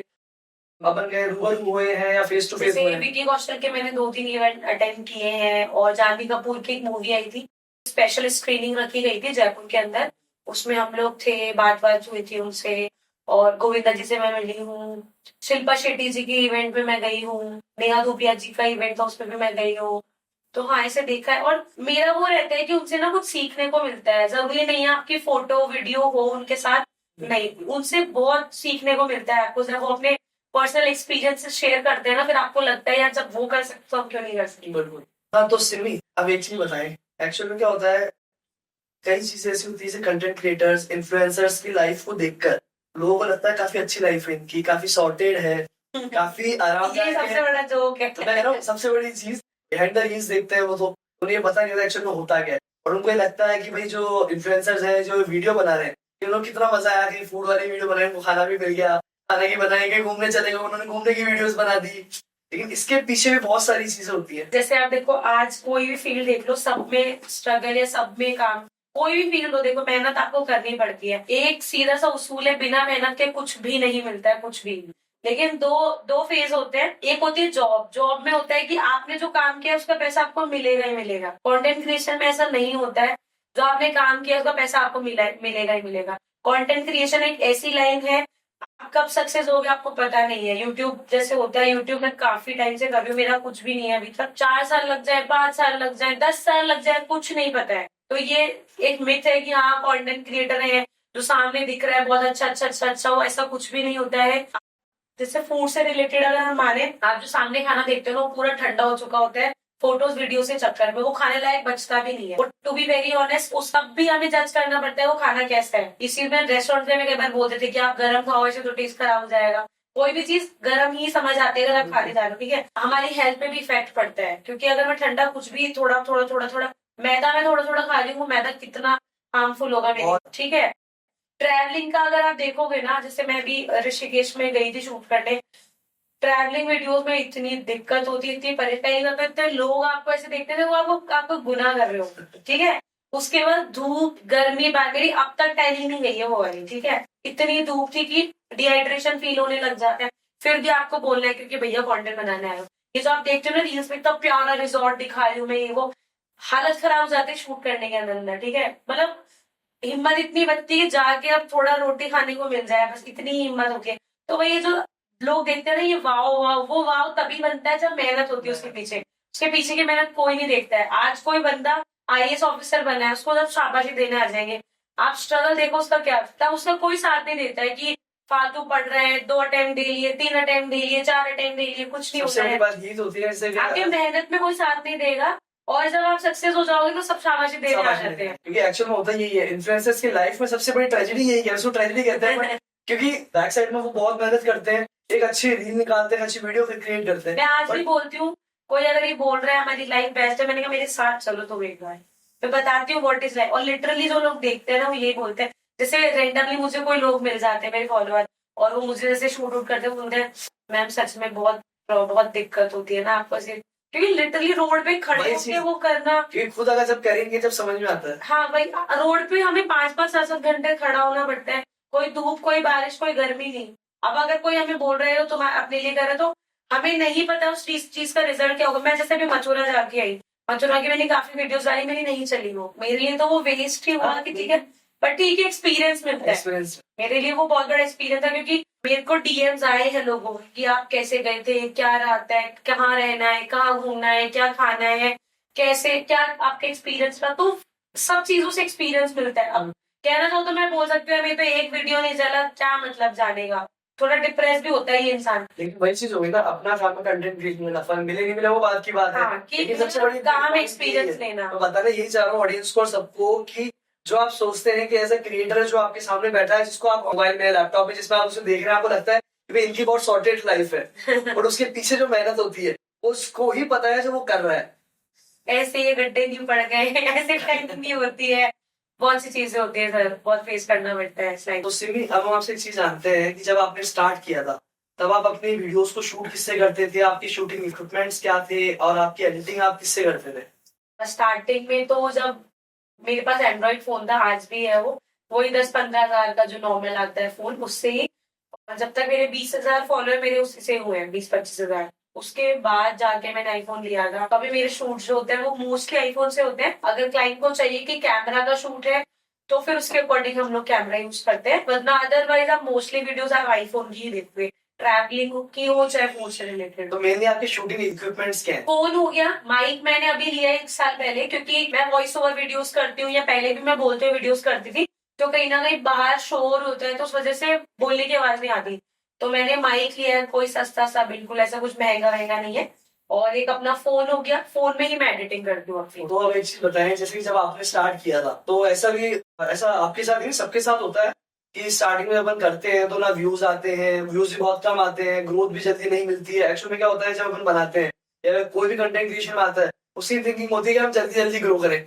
अपन के रूबरू हुए हैं या फेस टू फेस जैसे हुए हैं? विकी कौशल के मैंने 2-3 इवेंट अटेंड किए हैं, और जानवी कपूर की एक मूवी आई थी, स्पेशल स्क्रीनिंग रखी गई थी जयपुर के अंदर, उसमें हम लोग थे, बात हुई थी उनसे। और गोविंदा जी से मैं मिली हूँ। शिल्पा शेट्टी जी के इवेंट में मैं गई हूँ, नेहा धूपिया जी का इवेंट था उसमें भी मैं गई हूँ। तो हाँ, ऐसे देखा है। और मेरा वो रहता है कि उनसे ना कुछ सीखने को मिलता है। जरूरी नहीं है आपकी फोटो वीडियो हो उनके साथ, नहीं, उनसे बहुत सीखने को मिलता है आपको। जब वो अपने पर्सनल एक्सपीरियंस शेयर करते हैं ना, फिर आपको लगता है यार जब वो कर सकते तो हम क्यों नहीं कर सकते। बिल्कुल। हाँ तो सिमी, अब एक चीज बताएं, एक्चुअली में क्या होता है, कई चीजें ऐसी होती है जैसे कंटेंट क्रिएटर्स इन्फ्लुएंसर्स की लाइफ को देखकर लोगों को लगता है काफी अच्छी लाइफ है इनकी, काफी सॉर्टेड है, काफी ये आरामदायक सबसे है। बड़ा जोक है। तो मैं कह रहा हूँ सबसे बड़ी चीज बिहाइंड द रील्स देखते हैं वो, तो उन्हें पता नहीं होता एक्चुअल में होता क्या है। और उनको ये लगता है कि भाई जो इन्फ्लुएंसर्स हैं जो वीडियो बना रहे हैं, इन लोग कितना मजा आया कि फूड वाली वीडियो बनाए, उनको खाना भी मिल गया, खाने की बनाएंगे, घूमने चले गए, उन्होंने घूमने की वीडियोस बना दी। लेकिन इसके पीछे भी बहुत सारी चीजें होती है। जैसे आप देखो, आज कोई भी फील्ड देख लो, सब में स्ट्रगल है, सब में काम। कोई भी फील्ड हो देखो, मेहनत आपको करनी पड़ती है। एक सीधा सा उसूल है, बिना मेहनत के कुछ भी नहीं मिलता है, कुछ भी। लेकिन दो दो फेज होते हैं। एक होती है जॉब। जॉब में होता है कि आपने जो काम किया उसका पैसा आपको मिलेगा ही मिलेगा। कंटेंट क्रिएशन में ऐसा नहीं होता है, जो आपने काम किया उसका पैसा आपको मिलेगा ही मिलेगा। कंटेंट क्रिएशन एक ऐसी लाइन है, आप कब सक्सेस हो गया आपको पता नहीं है। यूट्यूब जैसे होता है, यूट्यूब में काफी टाइम से कर रही हूँ, मेरा कुछ भी नहीं है अभी तक। 4 साल लग जाए, 5 साल लग जाए, 10 साल लग जाए, कुछ नहीं पता है। तो ये एक मिथ है कि हाँ कंटेंट क्रिएटर है, जो सामने दिख रहा है बहुत अच्छा अच्छा अच्छा अच्छा, वो ऐसा कुछ भी नहीं होता है। जैसे फूड से रिलेटेड अगर हम माने, आप जो सामने खाना देखते हो वो पूरा ठंडा हो चुका होता है फोटोज वीडियो से चक्कर में, वो खाने लायक बचता भी नहीं है। टू बी वेरी ऑनेस्ट, उस तब भी हमें जज करना पड़ता है वो खाना कैसा है। इसी में रेस्टोरेंट में कई बार बोलते थे कि आप गर्म खाओ, ऐसे तो टेस्ट खराब हो जाएगा। कोई भी चीज गर्म ही समझ आती है अगर आप खाने जा रहे हो, ठीक है। हमारी हेल्थ पे भी इफेक्ट पड़ता है, क्योंकि अगर मैं ठंडा कुछ भी थोड़ा थोड़ा थोड़ा थोड़ा मैदा में थोड़ा थोड़ा खा रही हूँ, मैदा कितना हार्मफुल होगा मेरे, ठीक है। ट्रैवलिंग का अगर आप देखोगे ना, जैसे मैं भी ऋषिकेश में गई थी शूट करने, ट्रैवलिंग वीडियोस में इतनी दिक्कत होती है, इतनी परेशानी होती है, इतने लोग आपको ऐसे देखते थे, वो आपको गुनाह कर रहे हो, ठीक है। उसके बाद धूप गर्मी मेरी अब तक टैनिंग नहीं गई है वो वाली, ठीक है। इतनी धूप थी कि डिहाइड्रेशन फील होने लग जाता है, फिर भी आपको बोलना है क्योंकि भैया कंटेंट बनाने आए हो। ये जो आप देखते हो ना रील्स में, इतना प्यारा रिजॉर्ट दिखा रही हूँ मैं, ये वो, हालत खराब हो जाती है शूट करने के अंदर, ठीक है। मतलब हिम्मत इतनी बनती है कि जाके अब थोड़ा रोटी खाने को मिल जाए, बस इतनी हिम्मत होके। तो वही ये जो लोग देखते हैं ना, ये वाव वाव, वो वाव तभी बनता है जब मेहनत होती है उसके पीछे की मेहनत कोई नहीं देखता है। आज कोई बंदा आईएएस ऑफिसर बना है, उसको जब शाबाशी देने आ जाएंगे, आप स्ट्रगल देखो उसका क्या, तब उसका कोई साथ नहीं देता है कि फालतू पढ़ रहे हैं, 2 अटेम्प्ट दे लिए, 3 अटेम्प्ट दे लिए, 4 अटेम्प्ट दे लिए, कुछ नहीं सबसे होता बड़ी है। बात यही तो होती है इससे आपके मेहनत में कोई साथ नहीं देगा, और जब आप सक्सेस हो जाओगे तो सब शाबाशी देने आ जाते हैं। क्योंकि एक्चुअल में होता यही है, इन्फ्लुएंसर्स की लाइफ में सबसे बड़ी ट्रेजेडी यही है, उसको ट्रेजेडी कहते हैं क्योंकि बैक साइड में वो बहुत मेहनत करते हैं, एक अच्छी रील निकालते हैं, अच्छी वीडियो क्रिएट करते हैं। मैं आज भी बोलती हूँ, कोई अगर ये बोल रहा है हमारी लाइफ बेस्ट है, मैंने कहा मेरे साथ चलो तो एक बार मैं बताती हूँ व्हाट इज लाइफ। और लिटरली जो लोग देखते हैं ना, वो यही बोलते हैं, जैसे रेंडमली मुझे कोई लोग मिल जाते हैं मेरे फॉलोअर, और वो मुझे जैसे शूट आउट करते हैं, बोलते हैं मैम सच में बहुत बहुत दिक्कत होती है ना आपको, क्योंकि लिटरली रोड पे खड़े होके वो करना, क्योंकि खुद अगर जब करेंगे जब समझ में आता है। हाँ भाई, रोड पे हमें 5-5 7-7 घंटे खड़ा होना पड़ता है, कोई धूप कोई बारिश कोई गर्मी नहीं। अब अगर कोई हमें बोल रहे हो तुम अपने लिए कर रहे हो, तो हमें नहीं पता उस चीज का रिजल्ट क्या होगा। मैं जैसे भी मथुरा जाके आई, मथुरा की मैंने काफी वीडियोस डाली, मेरी नहीं चली वो, मेरे लिए तो वो वेस्ट ही हुआ कि ठीक है, पर ठीक है एक्सपीरियंस मिलता है। एक्सपीरियंस मेरे लिए वो बहुत बड़ा एक्सपीरियंस था, क्योंकि मेरे को डीएम्स आए हैं लोगों कि आप कैसे गए थे, क्या रहता है, कहाँ रहना है, कहाँ घूमना है, क्या खाना है, कैसे क्या आपका एक्सपीरियंस रहा, तो सब चीजों से एक्सपीरियंस मिलता है। अब कहना चाहो तो मैं बोल सकती हूँ मेरे तो एक वीडियो नहीं चला, क्या मतलब जाने का, थोड़ा डिप्रेस भी होता है ये इंसान। लेकिन वही चीज होगी ना, अपना काम में कंटेंट क्रिएट में नफा मिले नहीं मिले वो बात की बात है। हाँ, कि लेकिन सबसे बड़ी काम एक्सपीरियंस लेना। मैं बताना यही चाह रहा हूँ ऑडियंस को और सबको कि जो आप सोचते हैं कि एज अ क्रिएटर है जो आपके सामने बैठा है, जिसको आप मोबाइल में लैपटॉप में जिसमें आप उसे देख रहे हैं, आपको लगता है कि भाई इनकी बहुत सॉर्टेड लाइफ है और उसके पीछे जो मेहनत होती है उसको ही पता है जो वो कर रहा है। ऐसे ये गड्ढे नहीं पड़ गए, ऐसे टेंशन नहीं होती है, बहुत सी चीजें होती है सर, बहुत फेस करना पड़ता है इस लाइफ। तो सिमी, अब हम आपसे एक चीज जानते हैं कि जब आपने स्टार्ट किया था तब आप अपनी वीडियोस को शूट किससे करते थे, आपकी शूटिंग इक्विपमेंट्स क्या थे और आपकी एडिटिंग आप किससे करते थे? स्टार्टिंग में तो जब मेरे पास एंड्रॉइड फोन था, आज भी है वो, वही 10-15 हजार का जो नॉर्मल आता है फोन, उससे ही। और जब तक मेरे 20,000 फॉलोअर मेरे उसी से हुए हैं, 20-25 हजार। उसके बाद जाके मैंने आईफोन लिया था। अभी मेरे शूट जो होते हैं वो मोस्टली आईफोन से होते हैं। अगर क्लाइंट को चाहिए कि कैमरा का शूट है तो फिर उसके अकॉर्डिंग हम लोग कैमरा यूज करते हैं, वरना अदरवाइज आप मोस्टली वीडियोस आप आईफोन की ही देखते हैं, ट्रैवलिंग की हो चाहे फोन से रिलेटेड। तो मेनली आपके शूटिंग इक्विपमेंट्स क्या है? फोन हो गया, माइक मैंने अभी लिया 1 साल पहले, क्योंकि मैं वॉइस ओवर वीडियोस करती हूँ, या पहले भी मैं बोलते हुए वीडियोस करती थी, तो कहीं ना कहीं बाहर शोर होता है तो उस वजह से बोलने की आवाज नहीं आती। तो मैंने माइक लिया है, कोई सस्ता सा, बिल्कुल ऐसा कुछ महंगा महंगा नहीं है। और एक अपना फोन हो गया, फोन में ही मैं एडिटिंग करती हूँ अपनी। तो अब एक चीज बताएं, जैसे कि जब आपने स्टार्ट किया था तो ऐसा आपके साथ नहीं सबके साथ होता है कि स्टार्टिंग में अपन करते हैं तो ना व्यूज आते हैं, व्यूज भी बहुत कम आते हैं, ग्रोथ भी जल्दी नहीं मिलती है। एक्चुअली में क्या होता है जब अपन बनाते हैं या कोई भी कंटेंट क्रिएशन में आता है, उसकी थिंकिंग होती है कि हम जल्दी जल्दी ग्रो करें,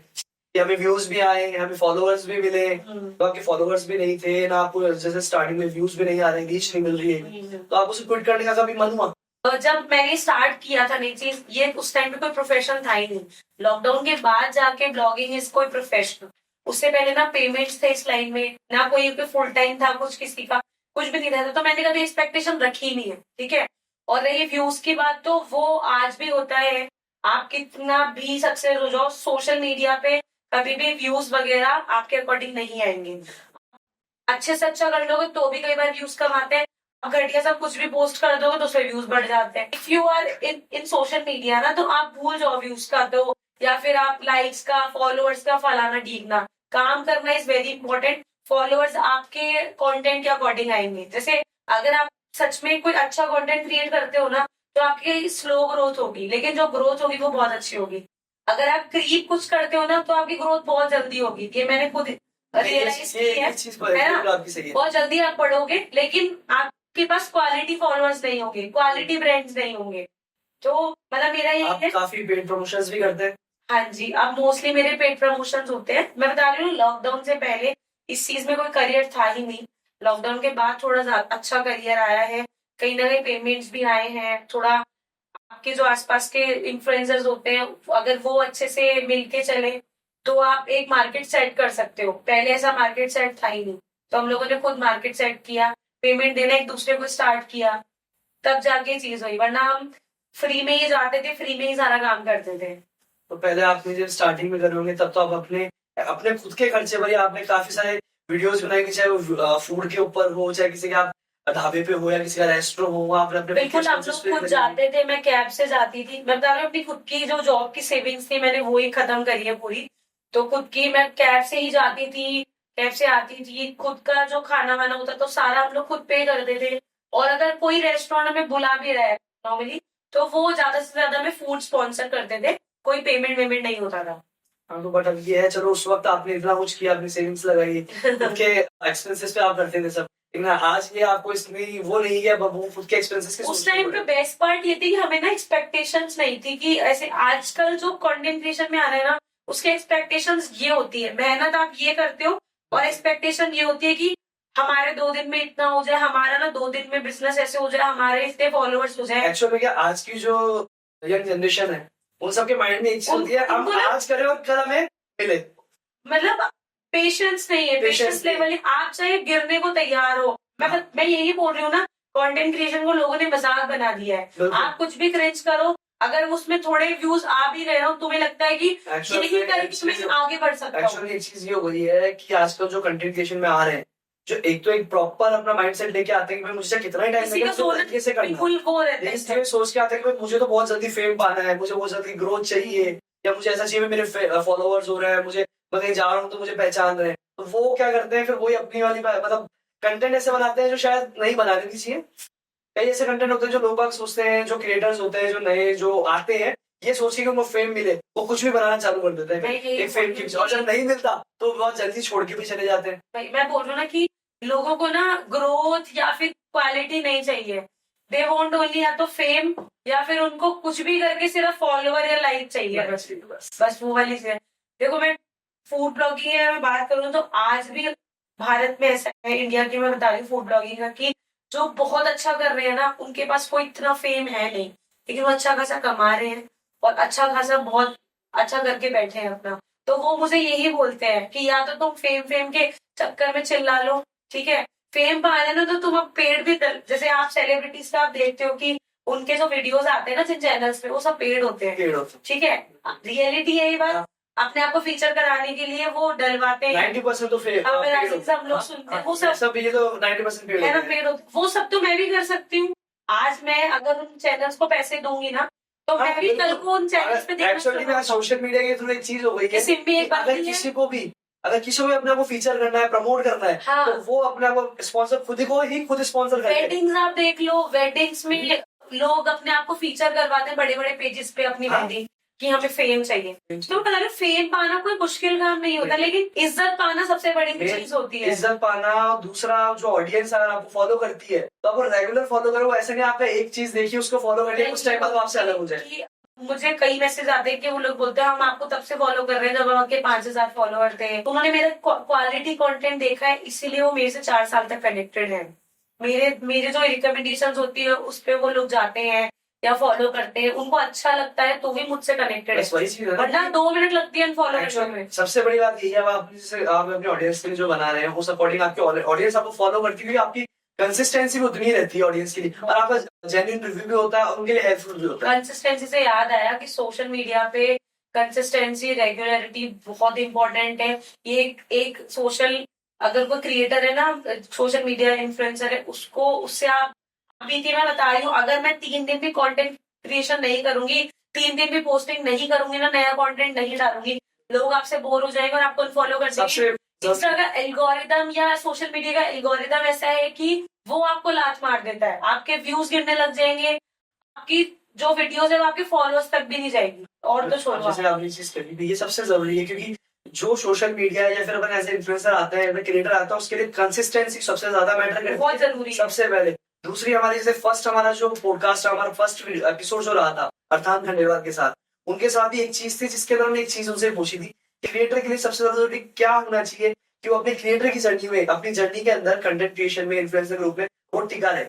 कि हमें व्यूज भी आए, हमें फॉलोअर्स भी मिले। तो आपके फॉलोअर्स भी नहीं थे ना, आपको जैसे स्टार्टिंग में व्यूज भी नहीं आ रहे, रीच नहीं मिल रही है, तो आप उसे क्विट करने का कभी मन हुआ? जब मैंने स्टार्ट किया था नई चीज, ये उस टाइम पे कोई प्रोफेशन था ही नहीं। लॉकडाउन के बाद जाके ब्लॉगिंग इज कोई प्रोफेशन। उससे पहले ना पेमेंट्स थे इस लाइन में, ना कोई फुल टाइम था कुछ किसी का, कुछ भी नहीं था, तो मैंने कभी एक्सपेक्टेशन रखी नहीं है, ठीक है। और रही व्यूज की बात, तो वो आज भी होता है, आप कितना भी सक्सेस हो जाओ सोशल मीडिया पे, कभी भी व्यूज वगैरह आपके अकॉर्डिंग नहीं आएंगे। अच्छे से अच्छा कर लोगे तो भी कई बार व्यूज कम आते हैं, घटिया सब कुछ भी पोस्ट कर दोगे तो उससे व्यूज बढ़ जाते हैं। If you are in social media ना, तो आप भूल जाओ व्यूज का, तो या फिर आप लाइक्स का, फॉलोअर्स का फलाना ढीकना। काम करना इज वेरी इंपॉर्टेंट। फॉलोअर्स आपके कंटेंट के अकॉर्डिंग आएंगे। जैसे अगर आप सच में कोई अच्छा कंटेंट क्रिएट करते हो ना, तो आपकी स्लो ग्रोथ होगी, लेकिन जो ग्रोथ होगी वो बहुत अच्छी होगी। अगर आप क्रीप कुछ करते हो ना, तो आपकी ग्रोथ बहुत जल्दी होगी। ये मैंने खुद रियलाइज की है ना। बहुत जल्दी आप बढ़ोगे, लेकिन आपके पास क्वालिटी फॉलोअर्स नहीं होंगे, क्वालिटी ब्रांड्स नहीं होंगे। तो मतलब मेरा यही है। काफी पेड प्रमोशंस भी करते हैं? हाँ जी, अब मोस्टली मेरे पेड प्रमोशंस होते हैं। मैं बता रही हूँ, लॉकडाउन से पहले इस चीज में कोई करियर था ही नहीं। लॉकडाउन के बाद थोड़ा अच्छा करियर आया है। कहीं ना कहीं पेमेंट्स भी आए हैं। थोड़ा आपके जो आसपास के इन्फ्लुएंसर्स होते हैं, अगर वो अच्छे से मिलके चले तो आप एक मार्केट सेट कर सकते हो। पहले ऐसा मार्केट सेट था ही नहीं, तो हम लोगों ने खुद मार्केट सेट किया, पेमेंट देना एक दूसरे को स्टार्ट किया, तब जाके चीज हुई। वरना हम फ्री में ही जाते थे, फ्री में ही सारा काम करते थे। तो पहले आपने जब स्टार्टिंग में कर होंगे तब तो आप अपने अपने खुद के खर्चे पर ही आपने काफी सारे वीडियोस बनाए, कि चाहे वो फूड के ऊपर हो, चाहे किसी के आप ढाबे पे हो या किसी का रेस्टोरेंट हो, वहाँ पर अपने बिल्कुल, हम expenses लोग पे खुद करेंगे। जाते थे, मैं कैब से जाती थी। मैं बता रही हूँ, अपनी खुद की जो जॉब की सेविंग्स थी मैंने वो ही खत्म करी है पूरी। तो खुद की मैं कैब से ही जाती थी, कैब से आती थी, खुद का जो खाना वाना होता तो सारा हम लोग खुद पे करते थे। और अगर कोई रेस्टोरेंट में बुला भी रहा है नॉर्मली, तो वो ज्यादा से ज्यादा में फूड स्पॉन्सर करते थे, कोई पेमेंट वेमेंट नहीं होता था। हाँ, तो बट अब ये है, चलो उस वक्त आपने इतना कुछ किया, अपनी सेविंग्स लगाई, उनके एक्सपेंसेस पे आप करते थे सब, लेकिन आज ये आपको इसमें वो नहीं है, अब वो खुद के एक्सपेंसेस के उस सोचने टाइम पे पड़े। बेस्ट पार्ट ये थी कि हमें ना एक्सपेक्टेशंस नहीं थी कि ऐसे आजकल जो कंटेंट क्रिएशन में आ रहा है ना, उसके एक्सपेक्टेशंस ये होती है, मेहनत आप ये करते हो और एक्सपेक्टेशन ये होती है कि हमारे 2 दिन में इतना हो जाए, हमारा ना 2 दिन में बिजनेस ऐसे हो जाए, हमारे इतने फॉलोअर्स हो जाए। एक्चुअल में क्या, आज की जो यंग जनरेशन है, उन सबके माइंड में एक चीज होती है, हम उनको ना- आज करें और कल हमें मिले। मतलब पेशेंस नहीं है, Patience पेशेंस लेवल आप चाहे गिरने को तैयार हो। मैं यही बोल रही हूँ ना, कंटेंट क्रिएशन को लोगों ने मजाक बना दिया है। बिल्कुल। आप कुछ भी क्रिएट करो, अगर उसमें थोड़े व्यूज आ भी रहे हो, तुम्हें लगता है कि Actually, यही करके मैं आगे बढ़ सकता हूँ। एक्चुअली एक चीज ये हो गई है कि आजकल जो कंटेंट क्रिएशन में आ रहे हैं, जो एक तो एक प्रॉपर अपना माइंडसेट लेके आते हैं कि भाई मुझे कितना ही टाइम किसी का लगेगा, सोच तरीके से करना है। बिल्कुल वो रहता है। लेकिन ये सोच के आते हैं कि भाई मुझे तो बहुत जल्दी फेम पाना है, मुझे बहुत जल्दी ग्रोथ चाहिए, या मुझे ऐसा चाहिए मेरे फॉलोअर्स हो रहे हैं, मुझे मैं कहीं जा रहा हूँ तो मुझे पहचान रहे हैं। तो वो क्या करते हैं, फिर वही अपनी वाली मतलब कंटेंट ऐसे बनाते हैं जो शायद नहीं बनाने की चाहिए। कई ऐसे कंटेंट होते हैं जो लोग बाग सोचते हैं, जो क्रिएटर्स होते हैं, जो नए जो आते हैं, ये सोच के कि उनको फेम मिले, वो कुछ भी बनाना चालू कर देते हैं एक फेम की, और जब नहीं मिलता तो बहुत जल्दी छोड़ के भी चले जाते हैं। मैं बोल रही हूँ ना कि लोगों को ना ग्रोथ या फिर क्वालिटी नहीं चाहिए, दे वांट ओनली या तो फेम, या फिर उनको कुछ भी करके सिर्फ फॉलोअर या लाइक चाहिए, बस वो वाली चीज है। देखो, मैं फूड ब्लॉगिंग है, मैं बात करूँ तो आज भी भारत में ऐसा है, इंडिया की मैं बता रही हूँ फूड ब्लॉगिंग का, कि जो बहुत अच्छा कर रहे हैं ना, उनके पास कोई इतना फेम है नहीं, लेकिन वो अच्छा खासा कमा रहे हैं और अच्छा खासा बहुत अच्छा करके बैठे हैं अपना। तो वो मुझे यही बोलते हैं कि या तो तुम फेम फेम के चक्कर में चिल्ला लो, ठीक है, फेम पाने ना तो तुम अब पेड भी जैसे आप सेलिब्रिटीज का आप देखते हो कि उनके जो वीडियोस आते हैं ना जिन चैनल्स पे, वो सब पेड होते हैं, पेड़ होते ठीक है। रियलिटी है ये बात, अपने आप को फीचर कराने के लिए वो डलवाते हैं। 90% तो फेम हम लोग सुनते हैं वो सब, ये तो 90% पेड़ है ना, होते हैं। पेड होते, वो सब तो मैं भी कर सकती हूँ। आज मैं अगर उन चैनल्स को पैसे दूंगी ना, तो मैं भी कल को उन चैनल्स पे एक्चुअली देखना सोशल मीडिया की थोड़ी एक चीज हो गई है कि सिम भी एक कि बात अगर नहीं है। किसी को भी अपने आप को फीचर करना है, प्रमोट करना है, हाँ। तो वो अपने आप को स्पॉन्सर खुद स्पॉन्सर करते हैं। वेडिंग्स आप देख लो, वेडिंग्स में लोग अपने आप को फीचर करवाते हैं बड़े बड़े पेजेस पे अपनी हाँ। वेडिंग, कि हमें फेम चाहिए। तो पता नहीं, फेम पाना कोई मुश्किल काम नहीं होता, लेकिन इज्जत पाना सबसे बड़ी चीज होती है। इज्जत पाना, दूसरा जो ऑडियंस अगर आपको फॉलो करती है तो आप रेगुलर फॉलो करो, ऐसे नहीं आपने एक चीज देखी उसको फॉलो कर लिया, कुछ टाइम बाद वो आपसे अलग हो जाए। कि मुझे कई मैसेज आते हैं कि वो लोग बोलते हैं हम आपको तब से फॉलो कर रहे हैं जब आपके 5000 फॉलोअर थे, उन्होंने मेरा क्वालिटी कंटेंट देखा है, इसीलिए वो मेरे से 4 साल तक कनेक्टेड है। मेरे जो रिकमेंडेशन होती है उस पे वो लोग जाते हैं या फॉलो करते हैं, उनको अच्छा लगता है तो भी मुझसे कनेक्टेड है, बस वही चीज है ना। वरना 2 मिनट लगती है अनफॉलो करने Actually, में। सबसे बड़ी बात यही है, आप अपने ऑडियंस के लिए जो बना रहे हैं, उस अकॉर्डिंग आपकी ऑडियंस आपको फॉलो करती है, आपकी कंसिस्टेंसी भी उतनी ही रहती है ऑडियंस के लिए, और आपका जेन्युइन रिव्यू भी होता है और उनके लिए हेल्पफुल भी होता है। कंसिस्टेंसी से याद आया कि सोशल मीडिया पे कंसिस्टेंसी, रेगुलरिटी बहुत इंपॉर्टेंट है। ये एक सोशल, अगर कोई क्रिएटर है ना, सोशल मीडिया इन्फ्लुएंसर है, उसको उससे आप, अभी थी मैं बता रही हूँ, अगर मैं 3 दिन भी कंटेंट क्रिएशन नहीं करूंगी, 3 दिन भी पोस्टिंग नहीं करूंगी ना, नया कंटेंट नहीं डालूंगी, लोग आपसे बोर हो जाएंगे और आपको अनफॉलो कर देंगे। इंस्टा का एल्गोरिदम या सोशल मीडिया का एल्गोरिदम ऐसा है कि वो आपको लात मार देता है, आपके व्यूज गिरने लग जाएंगे, आपकी जो वीडियोस है वो आपके फॉलोअर्स तक भी नहीं जाएगी। और तो छोड़ो, जैसे आपने चीज करी थी, ये सबसे जरूरी है, क्योंकि जो सोशल मीडिया या फिर अपन ऐसे इन्फ्लुएंसर आता है, क्रिएटर आता है, उसके लिए कंसिस्टेंसी सबसे ज्यादा मैटर करती है, बहुत जरूरी है। सबसे पहले। दूसरी हमारी जैसे फर्स्ट हमारा जो पॉडकास्ट, हमारा फर्स्ट एपिसोड जो रहा था अर्थान खंडेलवाल के साथ, उनके साथ भी एक चीज थी जिसके अंदर हमने एक चीज उनसे पूछी थी, क्रिएटर के लिए सबसे ज्यादा जरूरी क्या होना चाहिए कि वो अपने क्रिएटर की जर्नी में, अपनी जर्नी के अंदर कंटेंट क्रिएशन में, इन्फ्लुएंसर के रूप में वो टिका रहे।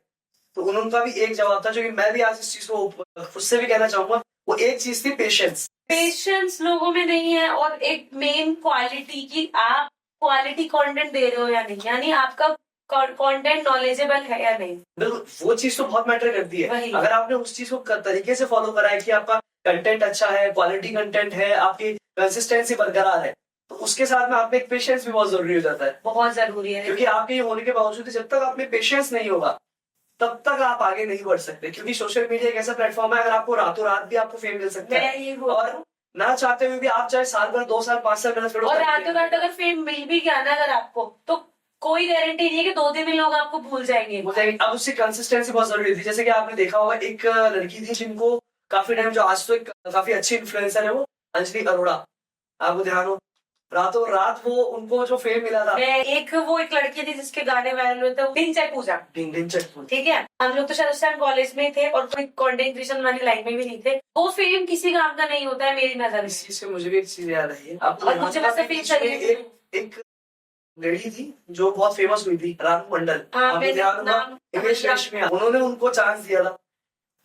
तो उनका भी एक जवाब था जो कि मैं भी आज इस चीज को उससे भी कहना चाहूंगा, वो एक चीज थी पेशेंस। पेशेंस लोगों में नहीं है, और एक मेन क्वालिटी की आप क्वालिटी कंटेंट दे रहे हो या नहीं, यानी आपका कंटेंट नॉलेजेबल है या नहीं। बिल्कुल, वो चीज तो बहुत मैटर करती है। वही। अगर आपने उस चीज को तरीके से फॉलो करा है कि आपका कंटेंट अच्छा है, क्वालिटी कंटेंट है, आपकी कंसिस्टेंसी बरकरार है, तो उसके साथ में आप में एक पेशेंस भी बहुत जरूरी हो जाता है। बहुत जरूरी है, क्योंकि आपके ये होने के बावजूद जब तक आप में पेशेंस नहीं होगा तब तक आप आगे नहीं बढ़ सकते। क्योंकि सोशल मीडिया एक ऐसा प्लेटफॉर्म है, अगर आपको रातों रात भी आपको फेम मिल सकता है, मैं ये बोल रही हूँ। ना चाहते हुए भी आप चाहे साल भर, 2 साल, 5 साल मेहनत करो, और रातों रात अगर फेम मिल भी गया ना अगर आपको, तो कोई गारंटी नहीं है कि 2 दिन में लोग आपको भूल जाएंगे। अब उससे कंसिस्टेंसी बहुत जरूरी थी। जैसे कि आपने देखा होगा, एक लड़की थी जिनको काफी टाइम, जो आज तो एक काफी अच्छी इन्फ्लुएंसर है, वो अंजलि अरोड़ा, आपको ध्यान हो, रातों रात वो उनको जो फेम मिला था। वो एक लड़की थी जिसके गाने वायरल हुए थे, डिंचक पूजा। ठीक है, हम लोग तो शायद उस टाइम कॉलेज में थे और कोई कंटेंट क्रिएशन वाली लाइन में भी नहीं थे। वो फेम किसी काम का नहीं होता है मेरी नजर में। इस चीज से मुझे भी एक चीज याद आई है, और मुझे वैसे फील चाहिए एक लड़की थी जो बहुत फेमस हुई थी, रानू मंडल, हाँ, आपको ध्यान होगा, इंग्लिश रेशमी, उन्होंने उनको चांस दिया था,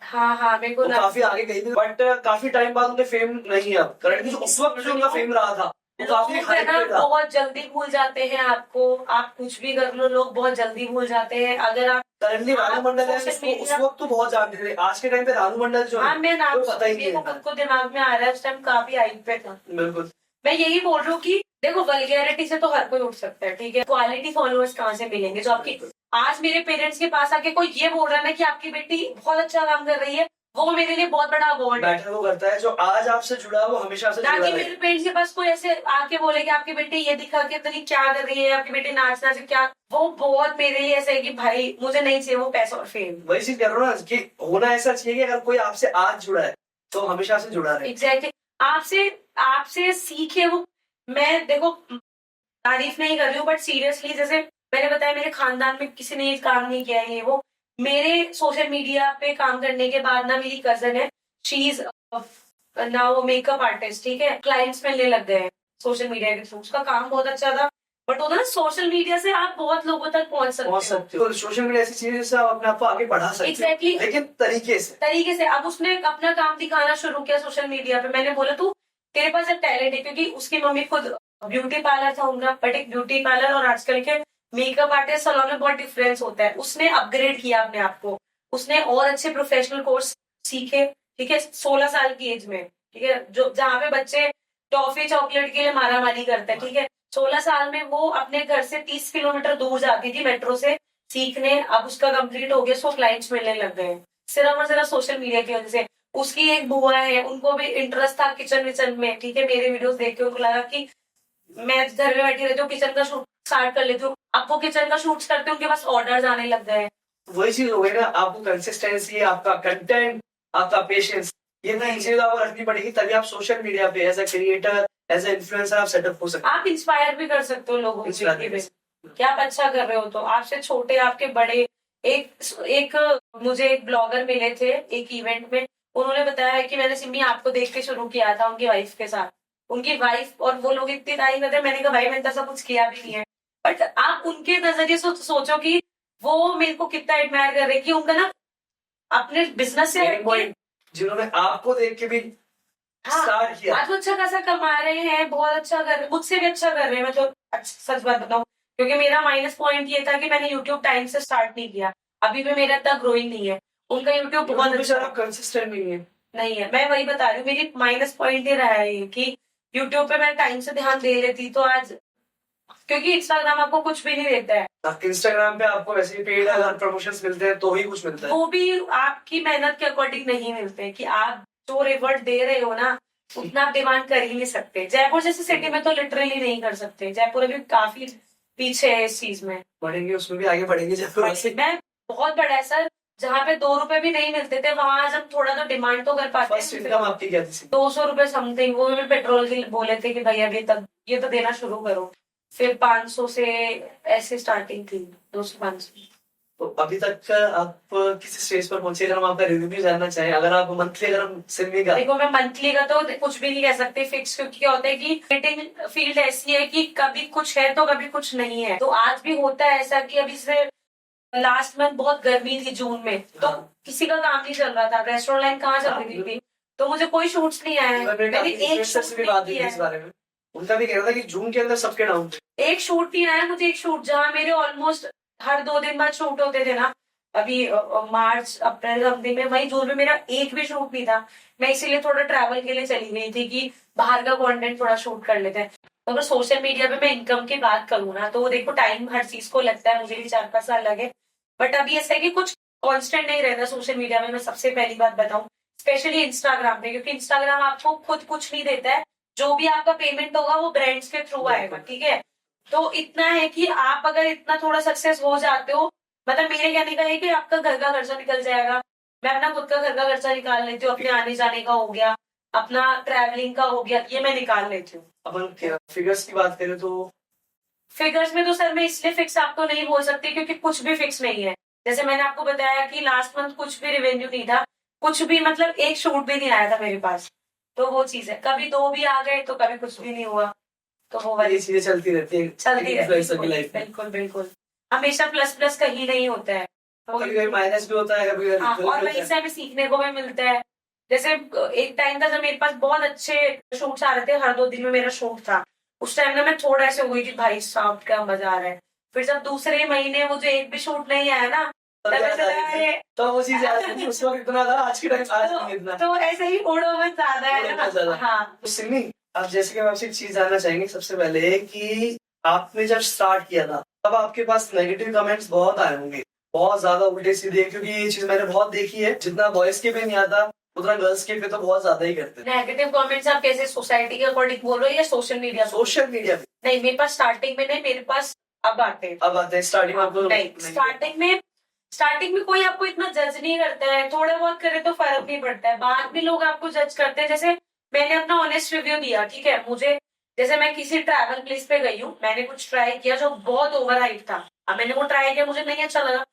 हाँ मेरे को वो काफी आगे गई थी, बट काफी टाइम बाद उन्हें फेम नहीं है अब करंटली। उस वक्त जो उनका फेम रहा था वो काफी लोग हाई है ना पे था। बहुत जल्दी भूल जाते हैं आपको, आप कुछ भी कर लो लोग बहुत जल्दी भूल जाते हैं। अगर आप करंटली रानू मंडल है, social उसको उस media- वक्त तो बहुत जानते थे, आज के टाइम पे रानू मंडल जो हाँ, है मैं नाम कोई पता ही मेरे को नहीं खुद को दिमाग में आ रहा है, उस टाइम काफी हाइप पे था। बिल्कुल। मैं यही बोल रही हूँ कि देखो वल्गैरिटी से तो हर कोई उठ सकता है, ठीक है, क्वालिटी फॉलोअर्स कहाँ से मिलेंगे जो आपकी। आज मेरे पेरेंट्स के पास आके कोई ये बोल रहा है ना कि आपकी बेटी बहुत अच्छा काम कर रही है, वो मेरे लिए बहुत बड़ा अवार्ड है। मैटर वो करता है जो आज आपसे जुड़ा है वो हमेशा से ना जुड़ा कि है। मेरे पेरेंट्स के पास कोई ऐसे आके बोले कि आपकी बेटी ये दिखा के पता नहीं क्या कर रही है, आपकी बेटी नाचना से क्या, वो बहुत मेरे लिए ऐसा है कि भाई मुझे नहीं चाहिए वो पैसा और फेम। वही चीज कर रहा हूँ ना कि होना ऐसा चाहिए कि अगर कोई आपसे आज जुड़ा है तो हमेशा से जुड़ा रहे। एग्जैक्टली, आपसे आपसे सीखे वो। मैं देखो तारीफ नहीं कर रही हूँ, बट सीरियसली जैसे मैंने बताया मेरे खानदान में किसी ने ये काम नहीं किया है, ये वो मेरे सोशल मीडिया पे काम करने के बाद ना मेरी कजन है, शी इज ना वो मेकअप आर्टिस्ट, ठीक है, क्लाइंट्स मिलने लग गए हैं सोशल मीडिया के थ्रू। उसका काम बहुत अच्छा था, बट होता ना सोशल मीडिया से आप बहुत लोगों तक पहुंच सकते हो। तो सोशल मीडिया ऐसी चीज है जिससे आप अपने आप को आगे बढ़ा सकते हो। एग्जैक्टली, लेकिन तरीके से। अब उसने अपना काम दिखाना शुरू किया सोशल मीडिया पे। मैंने बोला तू तेरे पास एक टैलेंट है, क्योंकि उसकी मम्मी खुद ब्यूटी पार्लर था उनका, बट एक ब्यूटी पार्लर और आजकल के मेकअप आर्टिस्ट सैलून में बहुत डिफरेंस होता है। उसने अपग्रेड किया अपने आप को, उसने और अच्छे प्रोफेशनल कोर्स सीखे, ठीक है, 16 साल की एज में, ठीक है, जो जहाँ पे बच्चे टॉफी चॉकलेट के लिए मारामारी करते हैं, ठीक है, 16 साल में वो अपने घर से 30 किलोमीटर दूर जाती थी मेट्रो से सीखने। अब उसका कंप्लीट हो गया, सो क्लाइंट्स मिलने लग गए सिर्फ और सिर्फ सोशल मीडिया की वजह से। उसकी एक बुआ है, उनको भी इंटरेस्ट था किचन विचन में, ठीक है, मेरे वीडियोस देख के उनको लगा कि मैं घर में बैठी रहती हूँ, किचन का शूट स्टार्ट कर लेती हूँ। अब वो किचन का शूट करते उनके पास ऑर्डर्स आने लग गए। वही चीज हो गई ना, आपको कंसिस्टेंसी, आपका कंटेंट, आपका पेशेंस, ये तीन चीज आपको रखनी पड़ेगी, तभी आप सोशल मीडिया पे as a creator, as an influencer आप सेटअप हो सकते आप इंस्पायर भी कर सकते हो लोगों Inspire को कि आप अच्छा कर रहे हो। तो आपसे छोटे आपके बड़े, एक मुझे एक ब्लॉगर मिले थे एक इवेंट में, उन्होंने बताया कि मैंने सिमी आपको देख के शुरू किया था उनकी वाइफ के साथ। उनकी वाइफ और वो लोग इतनी तारीफ करते, मैंने कहा भाई मैंने तो ऐसा कुछ किया भी नहीं है, बट आप उनके नजरिए से सोचो कि वो मेरे को कितना एडमायर कर रहे हैं कि उनका ना अपने बिजनेस से हैं, जिन्होंने आपको देख के भी स्टार्ट किया। आज वो अच्छा खासा कमा रहे हैं, बहुत अच्छा कर रहे, मुझसे भी अच्छा कर रहे हैं। मैं तो सच बात बताऊं, क्योंकि मेरा माइनस पॉइंट ये था कि मैंने यूट्यूब टाइम से स्टार्ट नहीं किया, अभी भी मेरा इतना ग्रोइंग नहीं है। उनका यूट्यूब बहुत अच्छा कंसिस्टेंट नहीं है। मैं वही बता रही हूँ, मेरी माइनस पॉइंट ये रहा है कि यूट्यूब पे मैं टाइम से ध्यान दे रही थी, तो आज क्योंकि इंस्टाग्राम आपको कुछ भी नहीं देता है। इंस्टाग्राम पे आपको वैसे ही पेड प्रमोशंस मिलते हैं तो ही कुछ मिलता है, वो भी आपकी मेहनत के अकॉर्डिंग नहीं मिलते, कि आप जो रिवॉर्ड दे रहे हो ना उतना आप डिमांड कर ही नहीं सकते। जयपुर जैसे सिटी में तो लिटरली नहीं कर सकते, जयपुर अभी काफी पीछे है इस चीज में। बढ़ेंगे, उसमें भी आगे बढ़ेंगे जयपुर से। मैं बहुत बड़ा है सर, जहाँ पे 2 रुपए भी नहीं मिलते थे वहां आज हम थोड़ा तो डिमांड तो कर पाते फर्स्ट इनकम आपकी क्या थी? 200 रुपए समथिंग, वो भी पेट्रोल के बोले थे कि भाई अभी तक ये तो देना शुरू करो। फिर 500 से ऐसे स्टार्टिंग थी, 200-500। तो अभी तक आप किस स्टेज पर पहुंचे, अगर हम आपका रिव्यू जानना चाहें, अगर आप मंथली, अगर हम सिमी का। देखो मैं मंथली का तो कुछ भी नहीं कह सकते फिक्स, क्योंकि क्या होता है कि क्रिएटिव फील्ड ऐसी है कि कभी कुछ है तो कभी कुछ नहीं है। तो आज भी होता है ऐसा कि अभी से लास्ट मंथ बहुत गर्मी थी जून में, तो हाँ। किसी का काम नहीं चल रहा था, रेस्टोरेंट लाइन कहाँ चल हाँ, रही थी, तो मुझे कोई शूट्स नहीं आया। मैंने एक इन्फ्लुएंसर से भी शूट बात नहीं हुई थी इस किया है, बारे में, उनका भी कहना था कि जून के अंदर सबके डाउन थे। एक शूट नहीं आया मुझे, एक शूट जहाँ मेरे ऑलमोस्ट हर 2 दिन बाद शूट होते थे ना, अभी मार्च अप्रैल समथिंग में, वही जून में मेरा एक भी शूट नहीं था। मैं इसीलिए थोड़ा ट्रैवल के लिए चली गई थी कि बाहर का कंटेंट थोड़ा शूट कर लेते हैं। तो अगर सोशल मीडिया पे मैं इनकम की बात करूँ ना, तो देखो टाइम हर चीज को लगता है, मुझे भी 4-5 साल लगे, बट अभी ऐसा है कि कुछ कांस्टेंट नहीं रहता सोशल मीडिया में। मैं सबसे पहली बात बताऊं, स्पेशली इंस्टाग्राम पे, क्योंकि इंस्टाग्राम आपको खुद कुछ नहीं देता है, जो भी आपका पेमेंट होगा वो ब्रांड्स के थ्रू आएगा, ठीक है। तो इतना है कि आप अगर इतना थोड़ा सक्सेस हो जाते हो, मतलब मेरे कहने का है कि आपका घर का खर्चा निकल जाएगा। मैं अपना खुद का घर का खर्चा निकाल लेती हूँ, अपने आने जाने का हो गया, अपना ट्रैवलिंग का हो गया, ये मैं निकाल लेती हूँ। अपन फिगर्स की बात करें तो फिगर्स में तो सर मैं इसलिए फिक्स आपको नहीं बोल सकती क्योंकि कुछ भी फिक्स नहीं है। जैसे मैंने आपको बताया कि लास्ट मंथ कुछ भी रेवेन्यू नहीं था, कुछ भी, मतलब एक शूट भी नहीं आया था मेरे पास। तो वो चीज है, कभी 2 भी आ गए तो कभी कुछ भी नहीं हुआ। तो वो वाली ये चीजें चलती रहती है चलती इन्फ्लुएंसर की रहती है, लाइफ में। बिल्कुल बिल्कुल। हमेशा प्लस प्लस कहीं नहीं होता है। कभी कभी माइनस भी होता है, कभी हाँ, कभी और वहीं से हमें सीखने को भी मिलता है। जैसे एक टाइम था जब मेरे पास बहुत अच्छे शूट्स आ रहे थे, हर 2 दिन में मेरा शूट था। उस टाइम ना मैं थोड़ा ऐसे हो गई कि भाई साहब क्या मजा आ रहा है। फिर जब दूसरे महीने मुझे एक भी शूट नहीं आया ना, तब ऐसा लगा अरे, तो वो चीज याद है, उस वक्त इतना था, आज के टाइम आज नहीं इतना। तो ऐसे ही उड़ो मत ज्यादा है उड़ो ना। मत ज्यादा। हाँ, तो सिमी, आप जैसे कि हम आपसे एक चीज जानना चाहेंगे सबसे पहले कि आपने जब स्टार्ट किया था तब आपके पास नेगेटिव कमेंट्स बहुत आए होंगे, बहुत ज्यादा उल्टे सीधे, क्योंकि ये चीज मैंने बहुत देखी है, जितना बॉयज के पे नहीं आता उतना गर्ल्स के पे तो बहुत ज्यादा ही करते हैं। नेगेटिव कमेंट्स आप कैसे सोसाइटी के अकॉर्डिंग बोल रहे हो या सोशल मीडिया? सोशल मीडिया पे नहीं, मेरे पास स्टार्टिंग में नहीं, मेरे पास अब आते हैं। अब आते हैं, स्टार्टिंग में आपको नहीं, स्टार्टिंग में कोई आपको इतना जज नहीं करता है, थोड़ा बहुत करे तो फर्क नहीं पड़ता है, बाद में लोग आपको जज करते हैं। जैसे मैंने अपना ऑनेस्ट रिव्यू दिया, ठीक है, मुझे जैसे मैं किसी ट्रैवल प्लेस पे गई हूँ, मैंने कुछ ट्राई किया जो बहुत ओवर हाइप था, अब मैंने वो ट्राई किया, मुझे नहीं अच्छा लगा।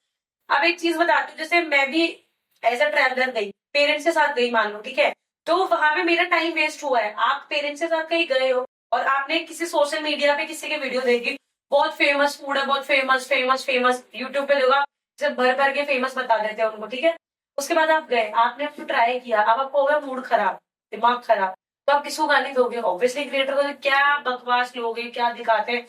अब एक चीज बताती हूँ, जैसे मैं भी एज अ ट्रैवलर गई, पेरेंट्स के साथ गई मान लो, ठीक है, तो वहां पे मेरा टाइम वेस्ट हुआ है। आप पेरेंट्स के साथ कहीं गए हो और आपने किसी सोशल मीडिया पे किसी की वीडियो देखी, बहुत फेमस फूड है, बहुत फेमस फेमस फेमस, यूट्यूब पे लोग जब भर भर के फेमस बता देते हैं उनको, ठीक है। उसके बाद आप गए, आपने अपना ट्राई किया, अब आपको हो गया मूड खराब, दिमाग खराब, तो आप किसको गाली दोगे? ऑब्वियसली क्रिएटर को। क्या बकवास लोग हैं, क्या दिखाते हैं।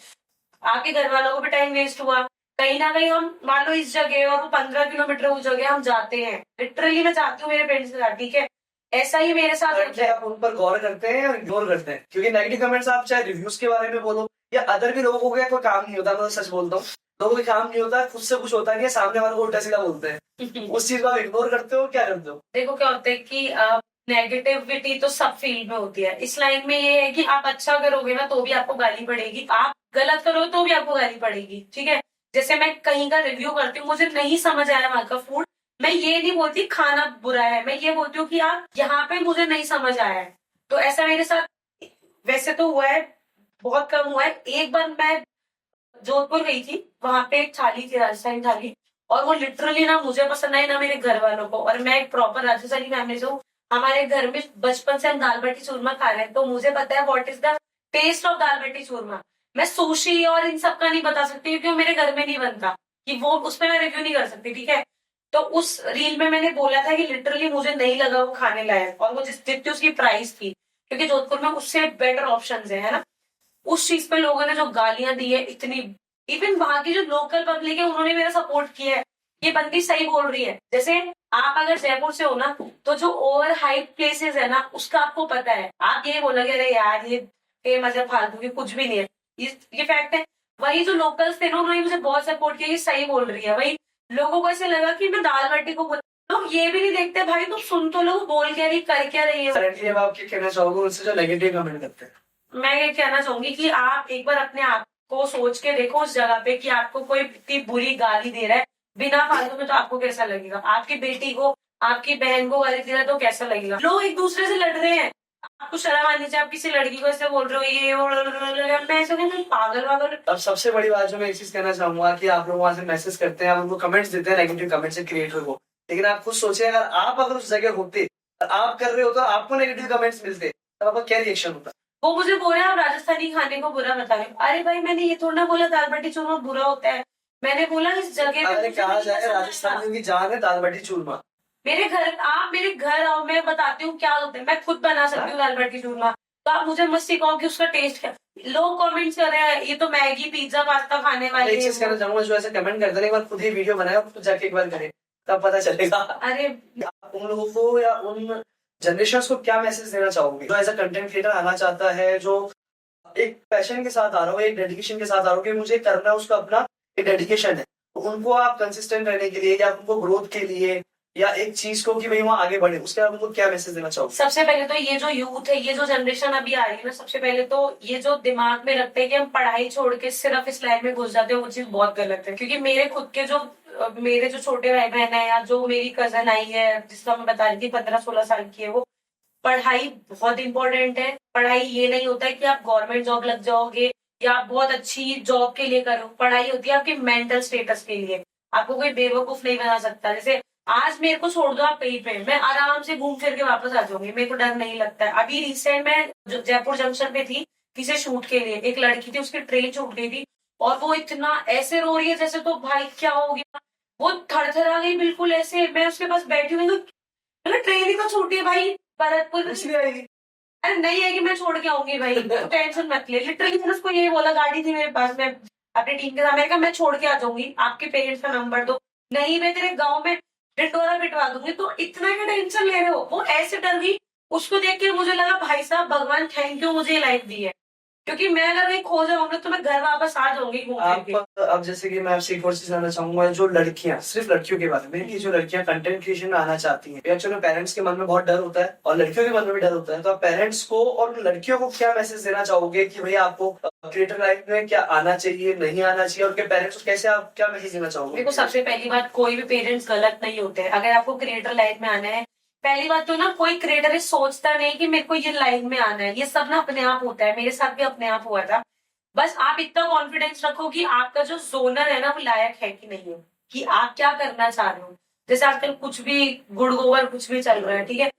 आपके घर वालों को भी टाइम वेस्ट हुआ। कहीं ना कहीं हम मान लो इस जगह और वो 15 किलोमीटर उस जगह हम जाते हैं, लिटरली मैं जाती हूँ मेरे फ्रेंड्स के साथ, ठीक है, ऐसा ही मेरे साथ होता है। आप उन पर गौर करते हैं और इग्नोर करते हैं, क्योंकि नेगेटिव कमेंट्स आप चाहे रिव्यूज के बारे में बोलो या अदर भी लोगों को क्या कोई काम नहीं होता, मैं तो सच बोलता हूँ, लोगों को काम नहीं होता, खुद से कुछ होता नहीं है, सामने वाले को उल्टा सीधा बोलते हैं, उस चीज को आप इग्नोर करते हो, क्या करते हो? देखो क्या होता है कि नेगेटिविटी तो सब फील्ड में होती है। इस लाइन में ये है कि आप अच्छा करोगे ना तो भी आपको गाली पड़ेगी, आप गलत करो तो भी आपको गाली पड़ेगी, ठीक है। जैसे मैं कहीं का रिव्यू करती हूँ, मुझे नहीं समझ आया वहां का फूड, मैं ये नहीं बोलती खाना बुरा है, मैं ये बोलती हूँ कि आप यहाँ पे मुझे नहीं समझ आया है। तो ऐसा मेरे साथ वैसे तो हुआ है, बहुत कम हुआ है। एक बार मैं जोधपुर गई थी, वहां पे एक थाली थी, राजस्थानी थाली, और वो लिटरली ना मुझे पसंद आई ना मेरे घर वालों को, और मैं एक प्रॉपर राजस्थानी फैमिली से हूँ। हमारे घर में बचपन से हम दाल बाटी चूरमा खा रहे हैं, तो मुझे पता है what is the taste of dal baati churma. मैं सुशी और इन सब का नहीं बता सकती क्योंकि वो मेरे घर में नहीं बनता, कि वो उसमें मैं रिव्यू नहीं कर सकती, ठीक है। तो उस रील में मैंने बोला था कि लिटरली मुझे नहीं लगा वो खाने लायक, और वो जितनी उसकी प्राइस थी, क्योंकि जोधपुर में उससे बेटर ऑप्शन है ना। उस चीज पे लोगों ने जो गालियां दी है इतनी, इवन वहां की जो लोकल पब्लिक है उन्होंने मेरा सपोर्ट किया है, ये बंदी सही बोल रही है। जैसे आप अगर जयपुर से हो ना, तो जो ओवर हाइप प्लेसेस है ना उसका आपको पता है, आप ये बोलोगे अरे यार ये फेमस है, फालतू की कुछ भी नहीं है, ये फैक्ट है। वही जो लोकल्स थे ना उन्होंने मुझे बहुत सपोर्ट किया, ये सही बोल रही है। वही लोगों को ऐसे लगा कि मैं दाल बाटी को लोग ये भी नहीं देखते भाई तुम सुन तो लो, बोल क्या रही, कर क्या रही है। करंटली अब आप क्या कहना चाहोगे उनसे जो नेगेटिव कमेंट करते हैं? मैं ये कहना चाहूंगी कि आप एक बार अपने आप को सोच के देखो उस जगह पे कि आपको कोई इतनी बुरी गाली दे रहा है बिना फालतू में, तो आपको कैसा लगेगा? आपकी बेटी को, आपकी बहन को गाली दे रहा है तो कैसा लगेगा? लोग एक दूसरे से लड़ रहे हैं, आपको शर्म आनी चाहिए, आप किसी लड़की को ऐसे बोल रहे हो ये मैं ऐसा नहीं, पागल वागल। अब सबसे बड़ी बात जो मैं एक चीज कहना चाहूंगा कि आप लोग वहां से मैसेज करते हैं, आप उनको कमेंट्स देते हैं, नेगेटिव कमेंट्स क्रिएटर को, लेकिन आप खुद सोचे अगर उस जगह होते, आप कर रहे हो तो आपको नेगेटिव कमेंट्स मिलते, तब आपका क्या रिएक्शन होता? वो मुझे बोल रहे हैं आप राजस्थानी खाने को बुरा बता रहे हो। अरे भाई मैंने ये थोड़ा ना बोला दाल बाटी चूरमा बुरा होता है, मैंने बोला इस जगह पे अरे मुझे कहा नहीं जाए पसंद राजस्थान आएगा। की जान है दाल बाटी चूरमा। आप मेरे घर आओ, मैं बताती हूँ क्या होता है, मैं खुद बना सकती हूँ दाल बाटी चूरमा। तो आप मुझे मत सिखाओ कि उसका टेस्ट क्या। लोग कमेंट्स कर रहे हैं ये तो मैगी पिज्जा पास्ता खाने मैं वाले एक चीज कहना चाहूंगा, जो ऐसे कमेंट करते हैं एक बार खुद ही वीडियो बनाए और खुद जाके एक बार करे, तब पता चलेगा। अरे आप उन लोगों को या उन जनरेशन को क्या मैसेज देना चाहोगे, जो एज अ कंटेंट क्रिएटर आना चाहता है, जो एक पैशन के साथ आ रहा हो, एक डेडिकेशन के साथ आ रहा हो कि मुझे करना है, उसका अपना एक डेडिकेशन है, तो उनको आप कंसिस्टेंट रहने के लिए या उनको ग्रोथ के लिए या एक चीज को कि भाई वहाँ आगे बढ़े, उसके बाद उनको क्या मैसेज देना चाहोगे? सबसे पहले तो ये जो यूथ है, ये जो जनरेशन अभी आ रही है ना, सबसे पहले तो ये जो दिमाग में रखते हैं कि हम पढ़ाई छोड़ के सिर्फ इस लाइन में घुस जाते हैं, वो चीज बहुत गलत है। क्योंकि मेरे जो छोटे भाई बहन है या जो मेरी कजन आई है जिसका मैं बता रही थी 15-16 साल की है, वो पढ़ाई बहुत इंपॉर्टेंट है। पढ़ाई ये नहीं होता है कि आप गवर्नमेंट जॉब लग जाओगे या आप बहुत अच्छी जॉब के लिए करो। पढ़ाई होती है आपके मेंटल स्टेटस के लिए। आपको कोई बेवकूफ नहीं बना सकता। जैसे आज मेरे को छोड़ दो आप कहीं पे, मैं आराम से घूम फिर के वापस आ जाऊंगी, मेरे को डर नहीं लगता है। अभी रिसेंट में जयपुर जंक्शन पे थी किसी शूट के लिए, एक लड़की थी उसकी ट्रेन छूट गई थी और वो इतना ऐसे रो रही है जैसे तो भाई क्या हो गया, वो थरथरा गई बिल्कुल ऐसे। मैं उसके पास बैठी हुई तो ट्रेन ही तो छूटी है भाई भरतपुर। इसलिए आएगी। अरे नहीं है कि मैं छोड़ के आऊंगी भाई, तो टेंशन मत ले। लिटरली मैंने उसको यही बोला, गाड़ी थी मेरे पास, मैं अपनी टीम के साथ, मैंने कहा मैं छोड़ के आ जाऊंगी, आपके पेरेंट्स का नंबर दो, नहीं मैं तेरे गांव में डिटोरा पिटवा दूंगी। तो इतना क्या टेंशन ले रहे हो। वो ऐसे डर गई, उसको देख के मुझे लगा भाई साहब भगवान थैंक यू मुझे ये लाइफ दी है, क्योंकि मैं अगर कहीं खो जाऊंगी तो मैं घर वापस आ जाऊंगी घूम फिर के। आप अब जैसे कि मैं आपसे एक और चीज जानना चाहूंगा, जो लड़कियां, सिर्फ लड़कियों के बारे में, कि जो लड़कियां कंटेंट क्रिएशन में आना चाहती हैं, एक्चुअली पेरेंट्स के मन में बहुत डर होता है और लड़कियों के मन में भी डर होता है, तो आप पेरेंट्स को और उन लड़कियों को क्या मैसेज देना चाहोगे कि भैया आपको क्रिएटर लाइफ में क्या आना चाहिए, नहीं आना चाहिए, और उनके पेरेंट्स को कैसे आप क्या मैसेज देना चाहोगे? देखो सबसे पहली बात, कोई भी पेरेंट्स गलत नहीं होते हैं। अगर आपको क्रिएटर लाइफ में आना है, पहली बात तो ना कोई क्रिएटर सोचता नहीं कि मेरे को ये लाइन में आना है, ये सब ना अपने आप होता है। मेरे साथ भी अपने आप हुआ था। बस आप इतना कॉन्फिडेंस रखो कि आपका जो जोनर है ना वो लायक है कि नहीं है, कि आप क्या करना चाह रहे हो। जैसे आजकल कुछ भी गुड़ गोबर कुछ भी चल रहा है, ठीक है,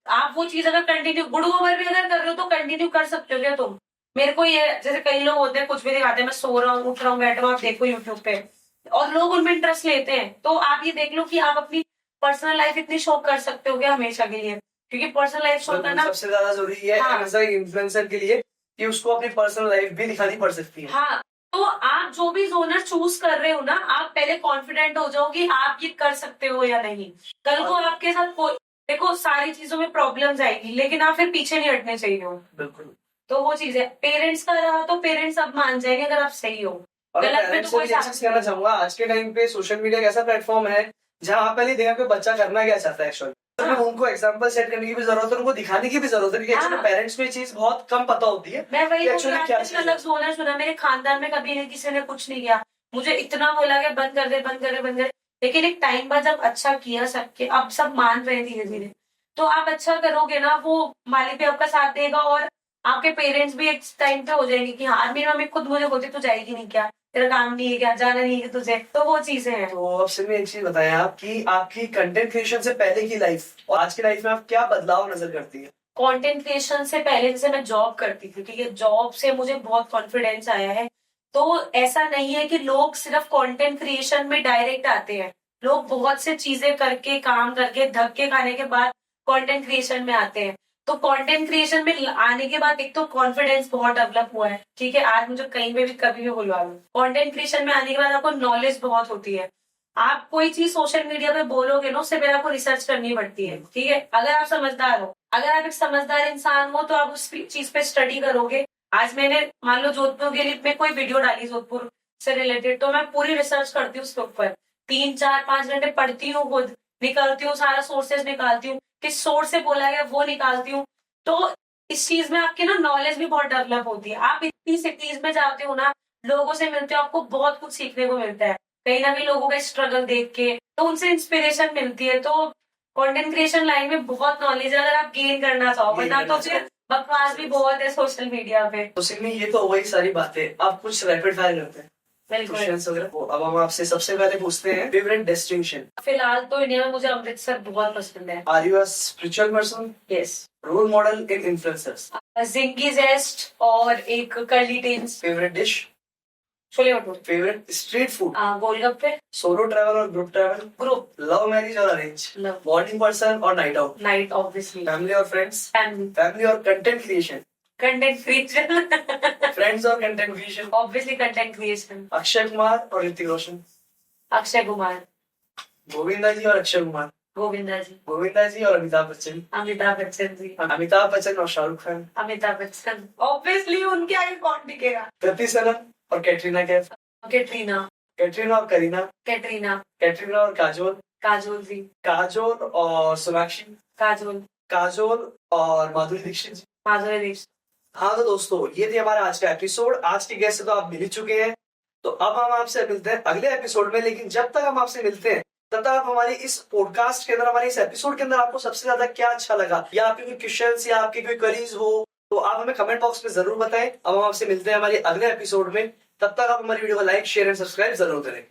आप वो चीज अगर कंटिन्यू गुड़ गोबर भी अगर कर रहे हो तो कंटिन्यू कर सकते हो क्या तुम। मेरे को ये जैसे कई लोग होते हैं कुछ भी दिखाते हैं, मैं सो रहा हूँ उठ रहा हूँ बैठ रहा हूँ, आप देखो यूट्यूब पे, और लोग उनमें इंटरेस्ट लेते हैं। तो आप ये देख लो कि आप अपनी पर्सनल लाइफ इतनी शो कर सकते हो क्या हमेशा के लिए, क्योंकि पर्सनल लाइफ शो करना सबसे ज्यादा जरूरी है हाँ। एज इन्फ्लुएंसर के लिए कि उसको अपनी पर्सनल लाइफ भी दिखानी पड़ सकती है। हाँ, तो आप जो भी जोनर चूज कर रहे हो ना, आप पहले कॉन्फिडेंट हो जाओ कि आप ये कर सकते हो या नहीं। कल को आपके साथ कोई, देखो सारी चीजों में प्रॉब्लम्स आएगी लेकिन आप फिर पीछे नहीं हटने चाहिए हो। बिल्कुल। तो वो चीज है, पेरेंट्स का रहा तो पेरेंट्स अब मान जाएंगे अगर आप सही हो। और गलत में पेरेंट्स तो से कोई भी एक चीज कहना चाहूंगा, आज के टाइम पे सोशल मीडिया एक ऐसा प्लेटफॉर्म है जहाँ आप पहले देखा कोई बच्चा करना क्या चाहता है एक्चुअली, तो हाँ। उनको एग्जांपल सेट करने की भी जरूरत है, उनको दिखाने की भी जरूरत है, क्योंकि एक्चुअली हाँ। पेरेंट्स को ये चीज बहुत कम पता होती है। मैं वही बोल एक्चुअली रहा क्या हूँ, चीज अलग है। जोनर सुना, मेरे खानदान में कभी नहीं किसी ने कुछ नहीं किया। मुझे इतना बोला गया बंद कर दे बंद कर दे बंद कर दे, लेकिन एक टाइम बाद जब अच्छा किया सबके, अब सब मान रहे हैं धीरे धीरे, तो आप अच्छा करोगे ना, वो मालिक भी आपका साथ देगा और आपके पेरेंट्स भी एक टाइम पे हो जाएंगे कि हाँ मेरी मम्मी खुद मुझे बोलती तू जाएगी नहीं क्या, तेरा काम नहीं है क्या, जाना नहीं है तुझे, तो वो चीजें हैं। तो अब सिर्फ एक चीज बताएं आप कि आपकी कंटेंट क्रिएशन से पहले की लाइफ और आज की लाइफ में आप क्या बदलाव नजर करती है? कंटेंट क्रिएशन से पहले जैसे मैं जॉब करती थी, ठीक है, जॉब से मुझे बहुत कॉन्फिडेंस आया है। तो ऐसा नहीं है कि लोग सिर्फ कंटेंट क्रिएशन में डायरेक्ट आते हैं, लोग बहुत से चीजें करके काम करके धक्के खाने के बाद कंटेंट क्रिएशन में आते हैं। तो कंटेंट क्रिएशन में आने के बाद एक तो कॉन्फिडेंस बहुत डेवलप हुआ है, ठीक है, आज मुझे कहीं पे भी कभी भी बुलवा लो। कंटेंट क्रिएशन में आने के बाद आपको नॉलेज बहुत होती है। आप कोई चीज सोशल मीडिया पे बोलोगे ना, उससे पहले आपको रिसर्च करनी पड़ती है, ठीक है, अगर आप समझदार हो, अगर आप एक समझदार इंसान हो तो आप उस चीज पे स्टडी करोगे। आज मैंने मान लो जोधपुर के लिए में कोई वीडियो डाली जोधपुर से रिलेटेड, तो मैं पूरी रिसर्च करती हूँ उसके ऊपर, 3-4-5 घंटे पढ़ती हूँ, खुद निकालती हूँ, सारा सोर्सेज निकालती हूँ, किस सोर्स से बोला गया वो निकालती हूँ। तो इस चीज में आपकी ना नॉलेज भी बहुत डेवलप होती है। आप इतनी सिटीज में जाते हो ना, लोगों से मिलते हो, आपको बहुत कुछ सीखने को मिलता है, कहीं ना कहीं लोगों का स्ट्रगल देख के, तो उनसे इंस्पिरेशन मिलती है। तो कंटेंट क्रिएशन लाइन में बहुत नॉलेज है अगर आप गेन करना चाहो, वरना तो फिर बकवास भी बहुत है सोशल मीडिया पे। तो सिर्फ ये तो वही सारी बातें, आप कुछ रैपिड फायर करते हैं बिल्कुल। क्वेश्चंस वगैरह। तो अब हम आपसे सबसे पहले पूछते हैं फेवरेट डेस्टिनेशन। फिलहाल तो इंडिया में मुझे अमृतसर बहुत पसंद है। Are you a spiritual person? Yes. Role model in influencers? जिंगी जेस्ट और एक Curly Tales. Favourite dish? Chole bhature, favourite street food, golgappe, solo travel और group travel, group, love marriage और अरेंज, लव, मॉर्निंग पर्सन और night out, night obviously, family और friends, family, family और content creation, content creation, friends और content creation, obviously content creation, Akshay Kumar और ऋतिक रोशन, अक्षय कुमार, गोविंदा जी और अक्षय कुमार, गोविंदा जी, गोविंदा जी और अमिताभ बच्चन, अमिताभ बच्चन जी, अमिताभ बच्चन और शाहरुख खान, अमिताभ बच्चन, ऑब्वियसली उनके आगे कौन टिकेगा? कृति सनन और कैटरीना कैफ, कैटरीना, कैटरीना और करीना, कैटरीना, कैटरीना और काजोल, काजोल जी, काजोल और सोनाक्षी, काजोल, काजोल और माधुरी दीक्षित जी। माधुरी दीक्षित। हाँ तो दोस्तों ये थी हमारा आज का एपिसोड। आज के गेस्ट से तो आप मिल ही चुके हैं, तो अब हम आपसे मिलते हैं अगले एपिसोड में। लेकिन जब तक हम आपसे मिलते हैं तब तक आप हमारी इस पॉडकास्ट के अंदर, हमारे इस एपिसोड के अंदर आपको सबसे ज्यादा क्या अच्छा लगा, या आपके कोई क्वेश्चंस या आपके कोई क्वेरीज हो, तो आप हमें कमेंट बॉक्स में जरूर बताएं। अब हम आपसे मिलते हैं हमारे अगले एपिसोड में। तब तक आप हमारी वीडियो को लाइक, शेयर एंड सब्सक्राइब जरूर करें।